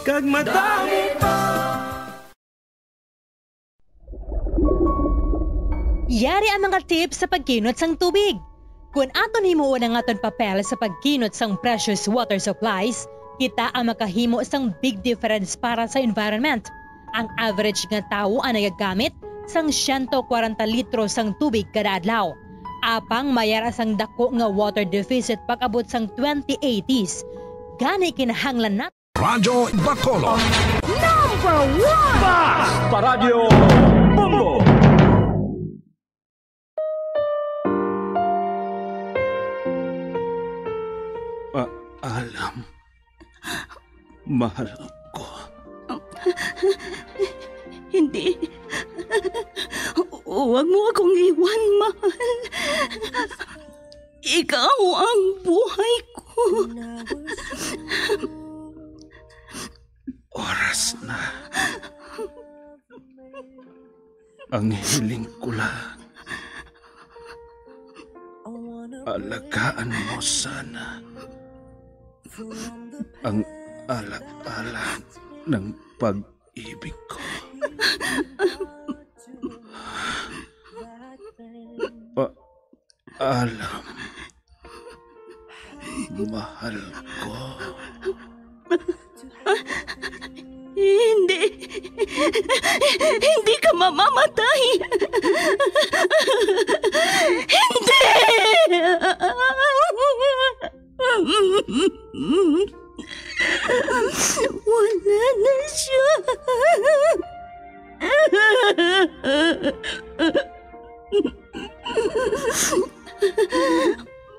kag madamo pa. Yari ang mga tips sa pagkinot sang tubig. Kung aton himuon ang aton papel sa pagkinot sang precious water supplies, kita ang makahimo sang big difference para sa environment. Ang average nga tao ang nagagamit sang 140 litro sang tubig kada adlaw. Apang mayara sang dako nga water deficit pag-abot sang 2080s. Gani kinahanglan nat. Radyo Bacolod. Number 1! Bas Paradyo Bombo. Alam, mahal ko. Hindi. Huwag mo akong iwan, mahal. Ikaw ang buhay ko. Oras na. Ang hiling ko lang. Alagaan mo sana ang ala-ala ng pag-ibig ko. Alam, mahal ko. Hindi. Hindi ka mamamatay. Hindi! Wala na siya.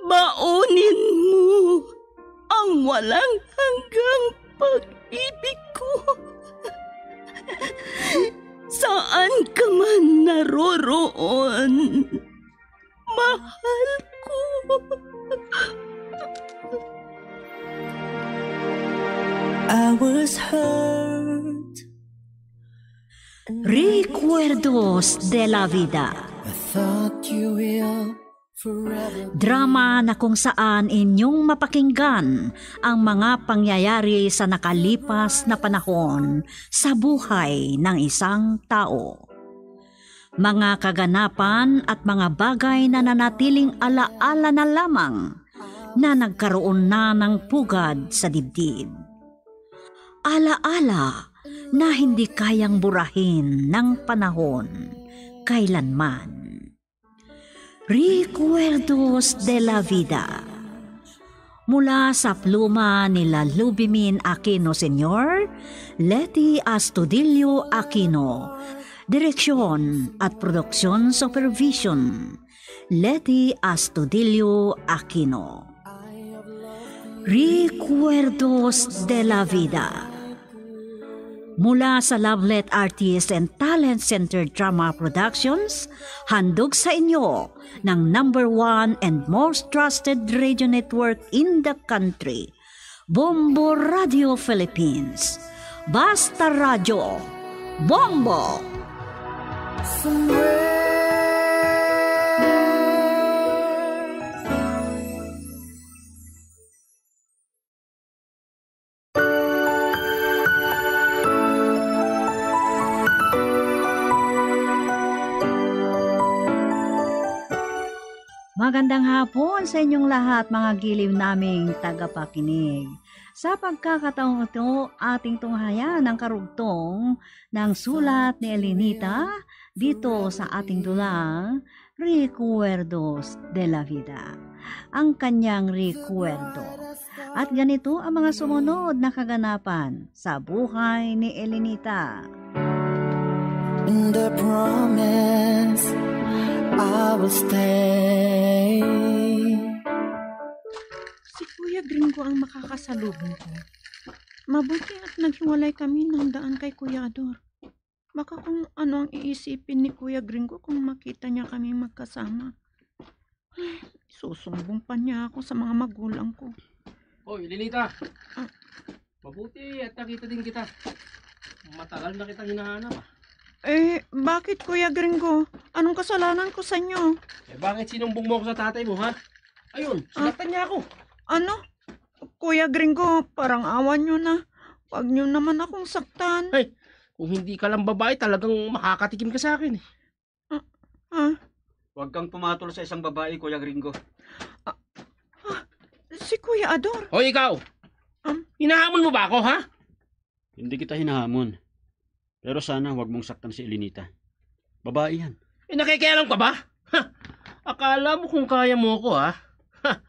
Baunin mo ang walang hanggang pag-ibig ko. Saan ka man naroroon, mahal ko. I was hurt. Recuerdos de la Vida. I thought you will forever. Drama na kung saan inyong mapakinggan ang mga pangyayari sa nakalipas na panahon sa buhay ng isang tao. Mga kaganapan at mga bagay na nanatiling alaala na lamang na nagkaroon na ng pugad sa dibdib. Alaala na hindi kayang burahin ng panahon kailanman. Recuerdos de la Vida. Mula sa pluma nila Lubimin Aquino Sr., Leti Astudillo Aquino, Direksyon at Produksyon Supervision, Leti Astudillo Aquino. Recuerdos de la Vida. Mula sa Lovelet Artist and Talent Center Drama Productions, handog sa inyo ng #1 and most trusted radio network in the country, Bombo Radio Philippines. Basta Radio, Bombo! magandang hapon sa inyong lahat mga giliw naming tagapakinig. Sa pagkakataong ito, ating tunghayan ang karugtong ng sulat ni Elenita dito sa ating dulang Recuerdos de la Vida. Ang kanyang recuerdo. At ganito ang mga sumunod na kaganapan sa buhay ni Elenita. And I promise I will stay. Si Kuya Gringo ang makakasalubong ko. Mabuti at naghiwalay kami ng daan kay Kuya Ador. Baka kung ano ang iisipin ni Kuya Gringo kung makita niya kami magkasama. Ay, susumbong pa niya ako sa mga magulang ko. Hoy, Lilita! Mabuti at nakita din kita. Matagal na kitang hinahanap ah. Bakit Kuya Gringo? Anong kasalanan ko sa inyo? Bakit sinumbong mo ako sa tatay mo, ha? Ayun, sinaktan niya ako. Ano? Kuya Gringo, parang awan nyo na. Huwag nyo naman akong saktan. Hey, kung hindi ka lang babae, talagang makakatikim ka sa akin. Huwag kang pumatol sa isang babae, Kuya Gringo. Si Kuya Ador. Hoy, ikaw! Hinahamon mo ba ako, ha? Hindi kita hinahamon. Pero sana huwag mong saktan si Elenita. Babae yan. Nakikialam ka ba? Ha? Akala mo kung kaya mo ako, ha? Ha?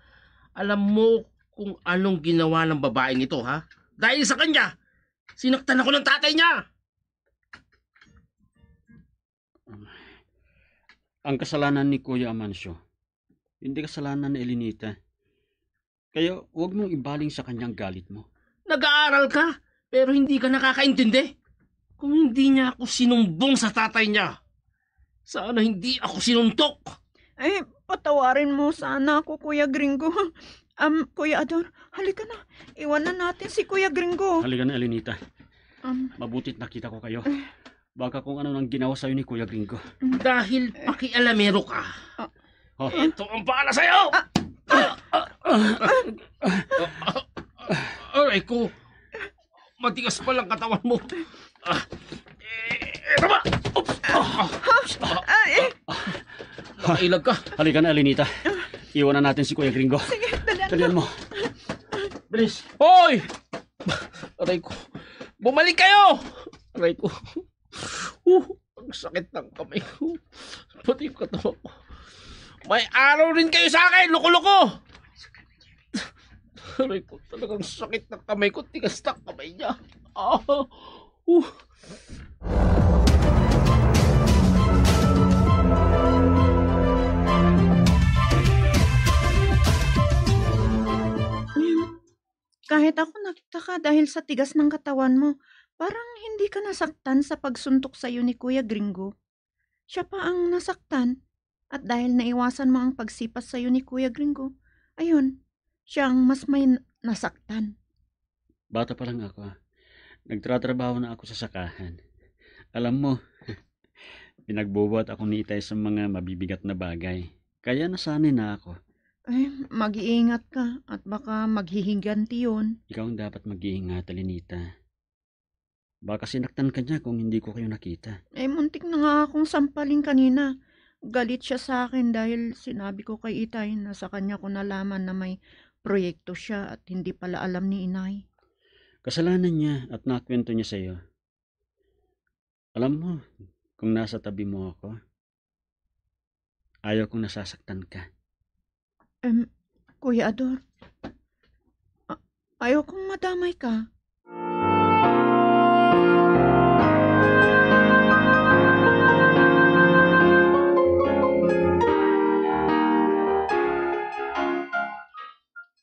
Alam mo kung anong ginawa ng babaeng ito, ha? Dahil sa kanya, sinaktan ako ng tatay niya. Ang kasalanan ni Kuya Amancio, hindi kasalanan ni Elenita. Kaya huwag mong ibaling sa kanyang galit mo. Nag-aaral ka, pero hindi ka nakakaintindi. Kung hindi niya ako sinumbong sa tatay niya, sana hindi ako sinuntok. Patawarin mo sana ako, Kuya Gringo. Kuya Ador, halika na. Iwanan natin si Kuya Gringo. Halika na, Elenita. Mabutit nakita ko kayo. Baka kung ano nang ginawa sa'yo ni Kuya Gringo. Dahil pakialamero ka. Ito ang bahala sa'yo! Aray ko, matigas pa lang katawan mo. Ito ba? Nakailag ka. Halika na, Elenita. Iwanan natin si Kuya Gringo. Sige, dalian mo. Bilis. Hoy! Aray ko. Bumalik kayo! Aray ko. Ang sakit ng kamay ko. Pati yung katawan ko. May araw rin kayo sa akin, loko-loko! Aray ko, talagang sakit ng kamay ko. Tigas ng kamay niya. Kahit ako nagtaka dahil sa tigas ng katawan mo, parang hindi ka nasaktan sa pagsuntok sa iyo ni Kuya Gringo. Siya pa ang nasaktan. At dahil naiwasan mo ang pagsipas sa iyo ni Kuya Gringo, ayun, siyang mas may nasaktan. Bata pa lang ako. Nagtratrabaho na ako sa sakahan. Alam mo, pinagbubuhat ako ni Itay sa mga mabibigat na bagay. Kaya nasanay na ako. Mag-iingat ka at baka maghihiganti yun. Ikaw ang dapat mag-iingat, Elenita. Baka sinaktan ka niya kung hindi ko kayo nakita. Muntik na nga akong sampalin kanina. Galit siya sa akin dahil sinabi ko kay Itay na sa kanya ko nalaman na may proyekto siya at hindi pala alam ni Inay. Kasalanan niya at nakwento niya sa iyo. Alam mo, kung nasa tabi mo ako, ayaw kong nasasaktan ka. Kuya Ador, ayaw kong madamay ka.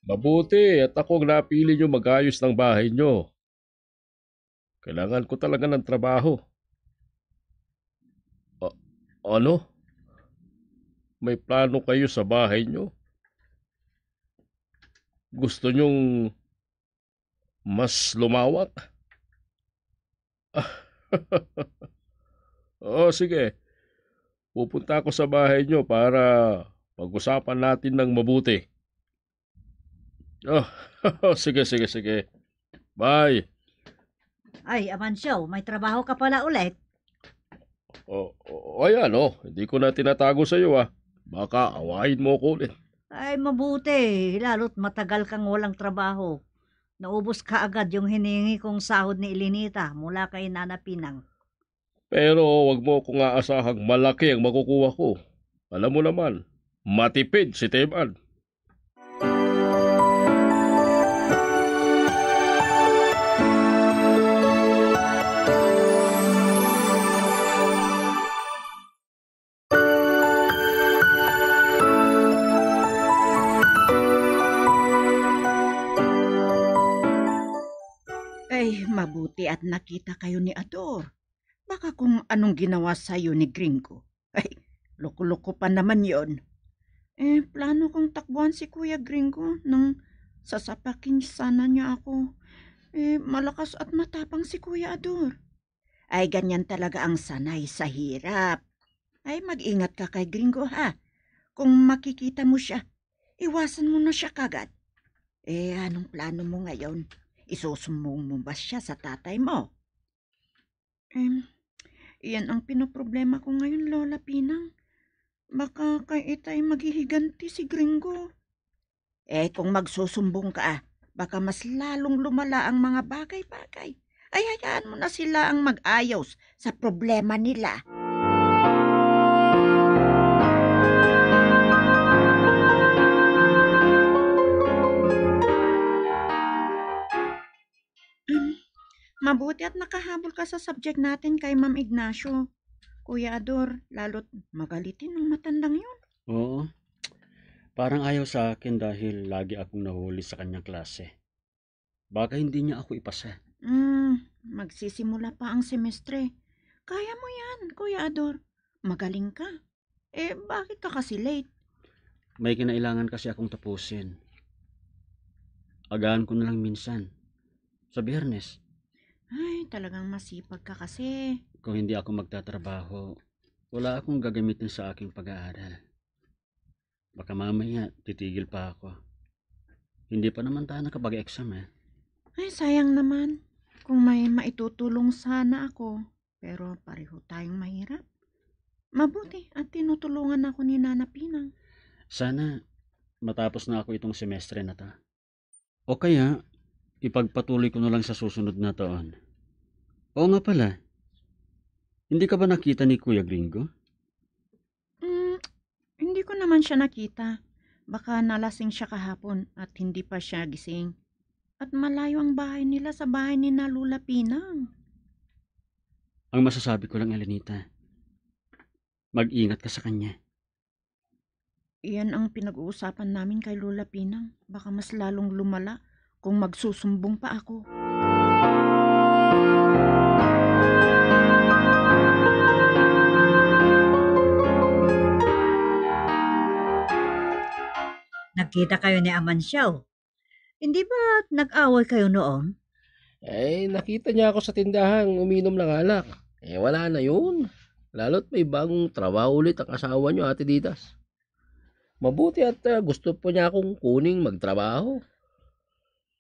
Mabuti at ako ang napili nyo mag-ayos ng bahay nyo. Kailangan ko talaga ng trabaho. Ano? May plano kayo sa bahay nyo? Gusto nyong mas lumawak? Sige. Pupunta ako sa bahay nyo para pag-usapan natin ng mabuti. Sige. Bye. Ay, Amancio, may trabaho ka pala ulit. Ayan, hindi ko na tinatago sa iyo, Baka awahin mo ko ulit. Ay, mabuti. Lalo't matagal kang walang trabaho. Naubos ka agad yung hiningi kong sahod ni Elenita mula kay Nana Pinang. Pero wag mo kung aasahang malaki ang makukuha ko. Alam mo naman, matipid si Teman. Ay, mabuti at nakita kayo ni Ador. Baka kung anong ginawa sa'yo ni Gringo. Ay, loko-loko pa naman yon. Plano kong takbuhan si Kuya Gringo nang sasapakin sana niya ako. Malakas at matapang si Kuya Ador. Ay, ganyan talaga ang sanay sa hirap. Ay, mag-ingat ka kay Gringo ha. Kung makikita mo siya, iwasan mo na siya kagad. Anong plano mo ngayon? Isusumbong mo ba siya sa tatay mo? Iyan ang pinoproblema ko ngayon, Lola Pinang. Baka kay Itay maghihiganti si Gringo. Kung magsusumbong ka, baka mas lalong lumala ang mga bagay-bagay. Ay, hayaan mo na sila ang mag-ayos sa problema nila. Mabuti at nakahabol ka sa subject natin kay Ma'am Ignacio. Kuya Ador, lalo't magalitin ang matandang yun. Oo. Parang ayaw sa akin dahil lagi akong nahuli sa kanyang klase. Baka hindi niya ako ipasa. Magsisimula pa ang semestre. Kaya mo yan, Kuya Ador. Magaling ka. Bakit ka kasi late? May kinailangan kasi akong tapusin. Agahan ko na lang minsan. Sa Biyernes. Ay, talagang masipag ka kasi. Kung hindi ako magtatrabaho, wala akong gagamitin sa aking pag-aaral. Baka mamaya titigil pa ako. Hindi pa naman tayo nakapag-exam Ay, sayang naman. Kung may maitutulong sana ako. Pero pareho tayong mahirap. Mabuti at tinutulungan ako ni Nana Pinang. Sana matapos na ako itong semestre na to. O kaya, ipagpatuloy ko na lang sa susunod na taon. Oo nga pala. Hindi ka ba nakita ni Kuya Gringo? Hindi ko naman siya nakita. Baka nalasing siya kahapon at hindi pa siya gising. At malayo ang bahay nila sa bahay ni Lola Pinang. Ang masasabi ko lang, Elenita, mag-ingat ka sa kanya. Iyan ang pinag-uusapan namin kay Lola Pinang. Baka mas lalong lumala kung magsusumbong pa ako. Nagkita kayo ni Amansiaw. Hindi ba nag-away kayo noon? Nakita niya ako sa tindahan uminom ng alak. Wala na yun. Lalo't may bagong trabaho ulit ang asawa niyo, Ate Ditas. Mabuti at gusto po niya akong kuning magtrabaho.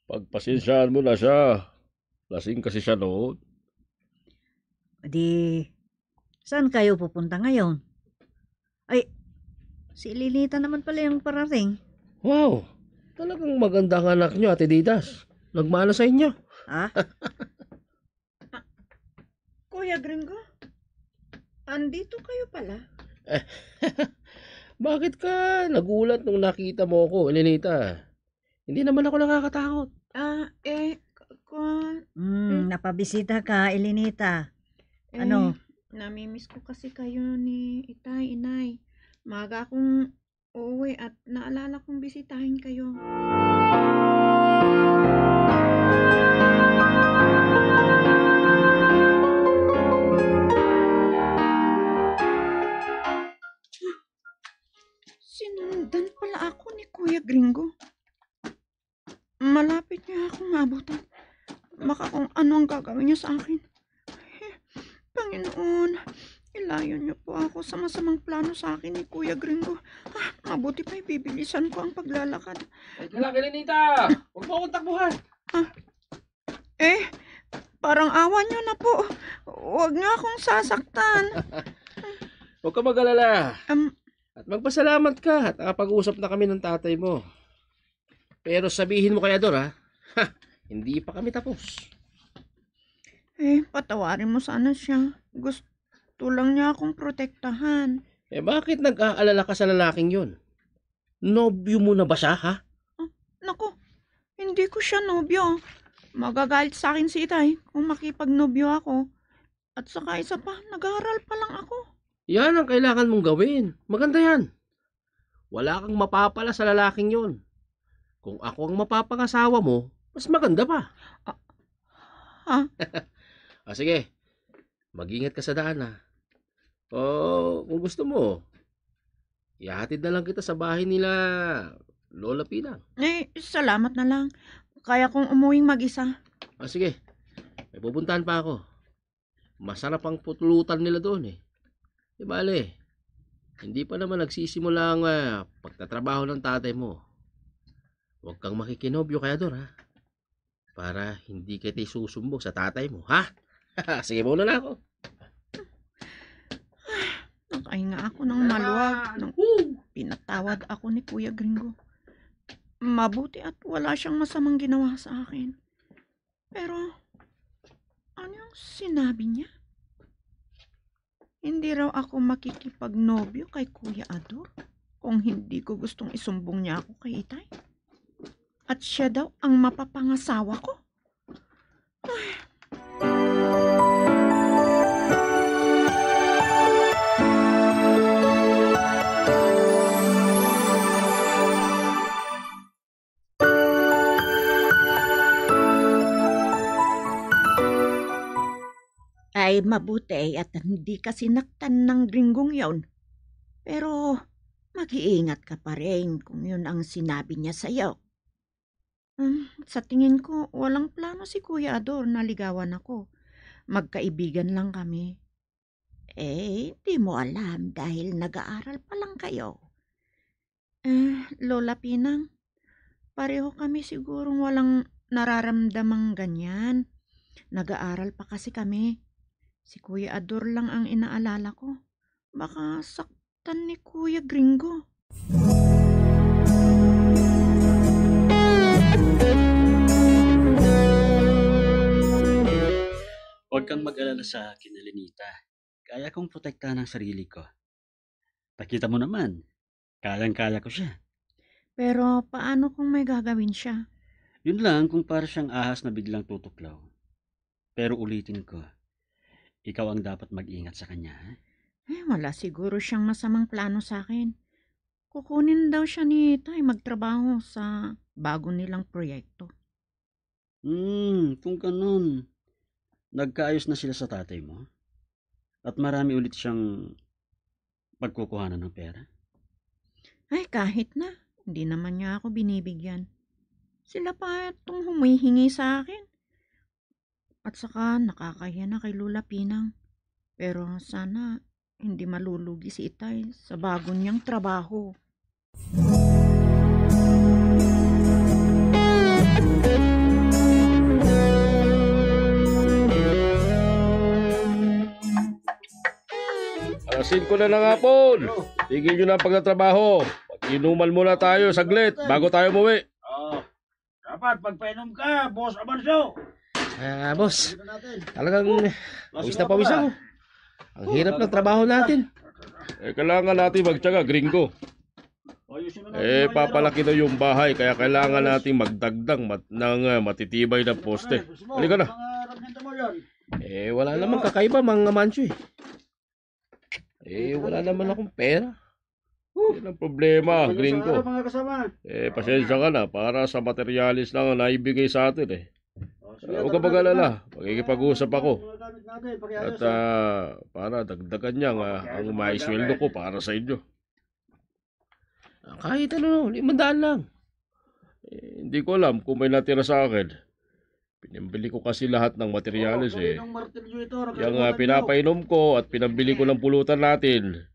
Pagpasensyahan mo na siya. Lasing kasi siya noon. Di, saan kayo pupunta ngayon? Ay, si Lilita naman pala yung parating. Wow, talagang maganda ang anak niyo, Ate Ditas. Nagmana sa inyo. Kuya Gringo, andito kayo pala? Bakit ka nagulat nung nakita mo ako, Elenita? Hindi naman ako nakakatakot. Napabisita ka, Elenita. Ano? Namimiss ko kasi kayo ni Itay, Inay. Maaga akong uuwi at naalala kong bisitahin kayo. Sinundan pala ako ni Kuya Gringo. Malapit niya akong mabutan. Baka kung ano ang gagawin niya sa akin. Panginoon, ilayo niyo po ako sa masamang plano sa akin ni Kuya Gringo. Mabuti pa ibibilisan ko ang paglalakad. Wala, Elenita! Huwag mo akong takbuhan! Parang awa niyo na po. Huwag niyo akong sasaktan. Huwag ka mag-alala. At magpasalamat ka at nakapag-usap na kami ng tatay mo. Pero sabihin mo kay Ador, ha? Hindi pa kami tapos. Patawarin mo sana siya. Gusto lang niya akong protektahan. Bakit nag-aalala ka sa lalaking yun? Nobyo mo na ba siya, ha? Naku, hindi ko siya nobyo. Magagalit sa akin si Itay kung makipagnobyo ako. At saka isa pa, nag-aaral pa lang ako. Yan ang kailangan mong gawin. Maganda yan. Wala kang mapapala sa lalaking yun. Kung ako ang mapapangasawa mo, mas maganda pa. Sige, mag-ingat ka sa daan, ha? O kung gusto mo, ihatid na lang kita sa bahay nila Lola Pinang. Salamat na lang. Kaya kong umuwing mag-isa. Sige, may pupuntahan pa ako. Masarap ang putulutan nila doon, eh. Di bale, hindi pa naman nagsisimula ang pagtatrabaho ng tatay mo. Huwag kang makikinobyo kaya doon, ha? Para hindi kita susumbong sa tatay mo, ha? Sige, muna na ako. Nakahinga ako ng maluwag nang pinatawad ako ni Kuya Gringo. Mabuti at wala siyang masamang ginawa sa akin. Pero, ano yung sinabi niya? Hindi raw ako makikipagnobyo kay Kuya Ador kung hindi ko gustong isumbong niya ako kay Itay. At siya daw ang mapapangasawa ko. Ay mabuti at hindi ka sinaktan ng Gringong yon. Pero mag-iingat ka pa rin kung yun ang sinabi niya sa'yo. Sa tingin ko, walang plano si Kuya Ador na ligawan ako. Magkaibigan lang kami. Di mo alam dahil nag-aaral pa lang kayo. Lola Pinang, pareho kami sigurong walang nararamdamang ganyan. Nag-aaral pa kasi kami. Si Kuya Ador lang ang inaalala ko. Baka saktan ni Kuya Gringo. Huwag kang mag-alala sa akin, Elenita. Kaya kong protektahan ang sarili ko. Nakita mo naman, kayang-kaya ko siya. Pero paano kung may gagawin siya? Yun lang kung para siyang ahas na biglang tutuklaw. Pero ulitin ko, ikaw ang dapat mag-ingat sa kanya. Wala siguro siyang masamang plano sa akin. Kukunin daw siya ni Tay magtrabaho sa bago nilang proyekto. Kung ganun, nagkaayos na sila sa tatay mo? At marami ulit siyang pagkukuhanan ng pera? Kahit na. Hindi naman niya ako binibigyan. Sila pa itong humihingi sa akin. At saka nakakahiya na kay Lola Pinang. Pero sana hindi malulugi si Itay sa bago niyang trabaho. Alas 5 na ng hapon. Tigil nyo na ang pagtatrabaho. Pag-inuman muna tayo saglit bago tayo umuwi. Dapat pagpainom ka, Boss Amanso. Boss, talagang pawis na pawis ako. Ang hirap ng trabaho natin. Kailangan natin magtiyaga, Gringo. Papalaki na yung bahay kaya kailangan natin magdagdag ng matitibay na poste. Halika na. Wala namang kakaiba mga mancho wala naman akong pera. Yan ang problema, Gringo. Pasensya ka na para sa materialis lang na naibigay sa atin Huwag ka mag-alala. Magkikipag-usap ako. At para dagdagan niya ang maisweldo ko para sa inyo. Kahit 500 lang. Hindi ko alam kung may natira sa akin. Pinambili ko kasi lahat ng materyales Yung pinapainom ko at pinambili ko ng pulutan natin.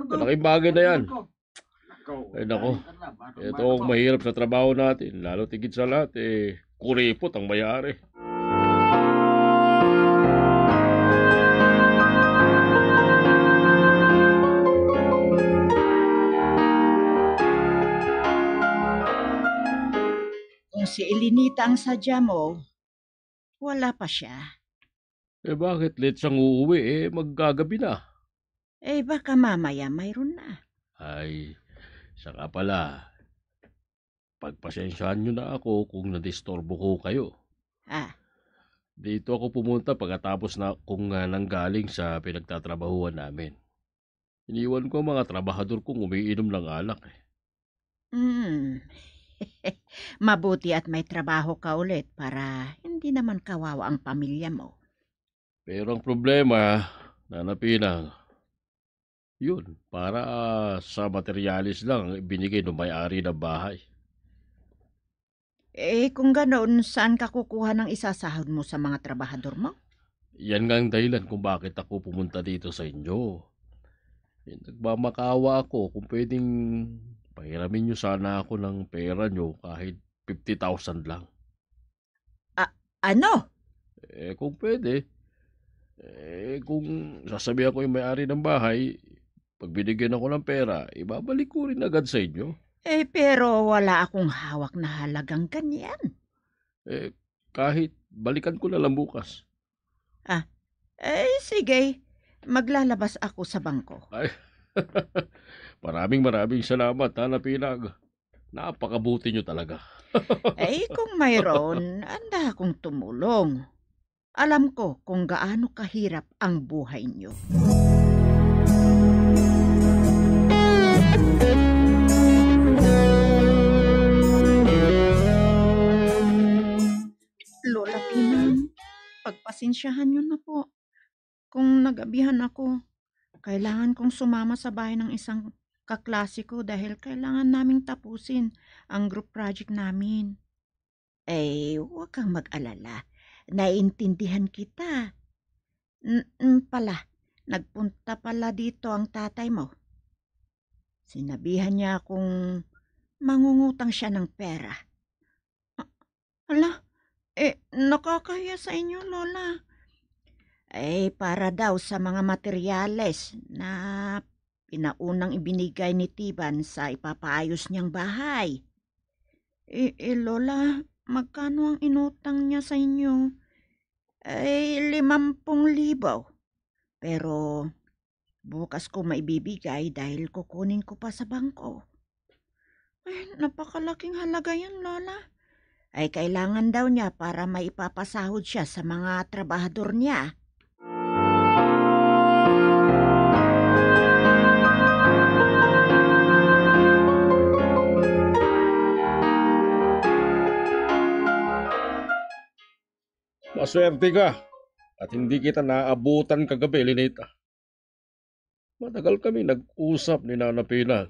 Malaking bagay na yan. Nako. Ito ang mahirap sa trabaho natin. Lalo tigit sa lahat kuripot ang mayari. Elinita ang sadya mo, wala pa siya. Bakit late siyang uuwi? Maggagabi na. Baka mamaya mayroon na. Ay, saka pala, pagpasensyahan nyo na ako kung nadistorbo ko kayo. Dito ako pumunta pagkatapos na kung nanggaling sa pinagtatrabahuan namin. Iniwan ko mga trabahador kong umiinom ng alak. Mabuti at may trabaho ka ulit para hindi naman kawawa ang pamilya mo. Pero ang problema, Nanapinang, yun, para sa materialis lang binigay ng may-ari ng bahay. Kung ganoon, saan ka kukuha ng isasahod mo sa mga trabahador mo? Yan nga ang dahilan kung bakit ako pumunta dito sa inyo. Nagmamakaawa ako kung pwedeng pahiramin nyo sana ako ng pera nyo kahit 50,000 lang. Ano? Kung pwede. Kung sasabihan ko yung may-ari ng bahay, pag binigyan ako ng pera, ibabalik ko rin agad sa inyo. Pero wala akong hawak na halagang ganyan. Kahit balikan ko na lang bukas. Sige. Maglalabas ako sa bangko. Ay, maraming salamat, Nanapinang. Napakabuti nyo talaga. Kung mayroon, handa akong tumulong. Alam ko kung gaano kahirap ang buhay nyo. Lola Pinang, pagpasensyahan nyo na po. Kung nagabihan ako, kailangan kong sumama sa bahay ng isang kaklase ko dahil kailangan naming tapusin ang group project namin. Huwag kang mag-alala. Naiintindihan kita. Nagpunta pala dito ang tatay mo. Sinabihan niya akong mangungutang siya ng pera. Nakakahiya sa inyo, Lola. Para daw sa mga materyales na pinaunang ibinigay ni Tiban sa ipapaayos niyang bahay. Lola, magkano ang inutang niya sa inyo? 50,000. Pero bukas ko maibibigay dahil kukunin ko pa sa bangko. Napakalaking halaga yan, Lola. Kailangan daw niya para maipapasahod siya sa mga trabahador niya. Maswerte ka at hindi kita naabutan kagabi, Elinita. Matagal kami nag-usap ni Nanapinang.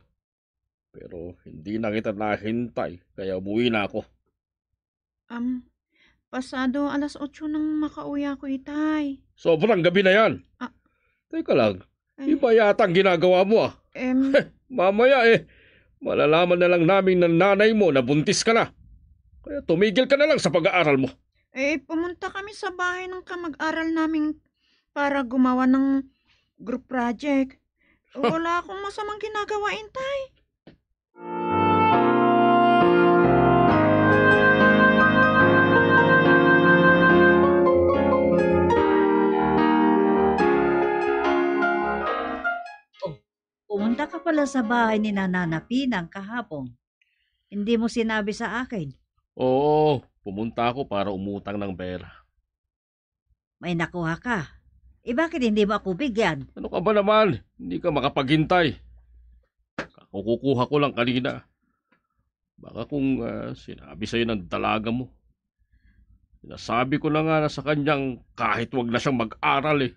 Pero hindi na kita nahintay, kaya umuwi na ako. Pasado 8:00 nang makauwi ako, Itay. Sobrang gabi na yan. Teka lang, iba yata ang ginagawa mo. Mamaya malalaman na lang namin ng nanay mo na buntis ka na. Kaya tumigil ka na lang sa pag-aaral mo. Pumunta kami sa bahay ng kamag-aral namin para gumawa ng group project. Wala akong masamang ginagawa, Itay. Pumunta ka pala sa bahay ni Nanapinang kahapon. Hindi mo sinabi sa akin. Oo, pumunta ako para umutang ng pera. May nakuha ka. Bakit hindi mo ako bigyan? Ano ka ba naman? Hindi ka makapaghintay. Kukuha ko lang kanina. Baka kung sinabi sa'yo ng dalaga mo. Sinasabi ko na nga sa kanyang kahit wag na siyang mag-aral .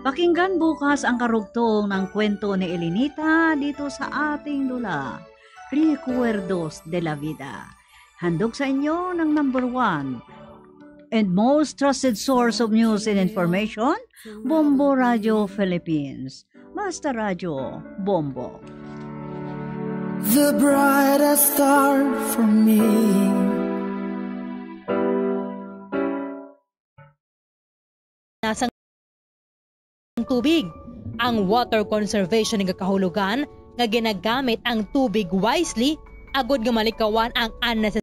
Pakinggan bukas ang karugtong ng kwento ni Elinita dito sa ating dula, Recuerdos de la Vida. Handog sa inyo ng number 1 and most trusted source of news and information, Bombo Radio Philippines. Basta Radio Bombo. the brightest star for me. Nasang tubig. Ang water conservation ng kahulugan nga ginagamit ang tubig wisely agod nga malikawan ang unnecessary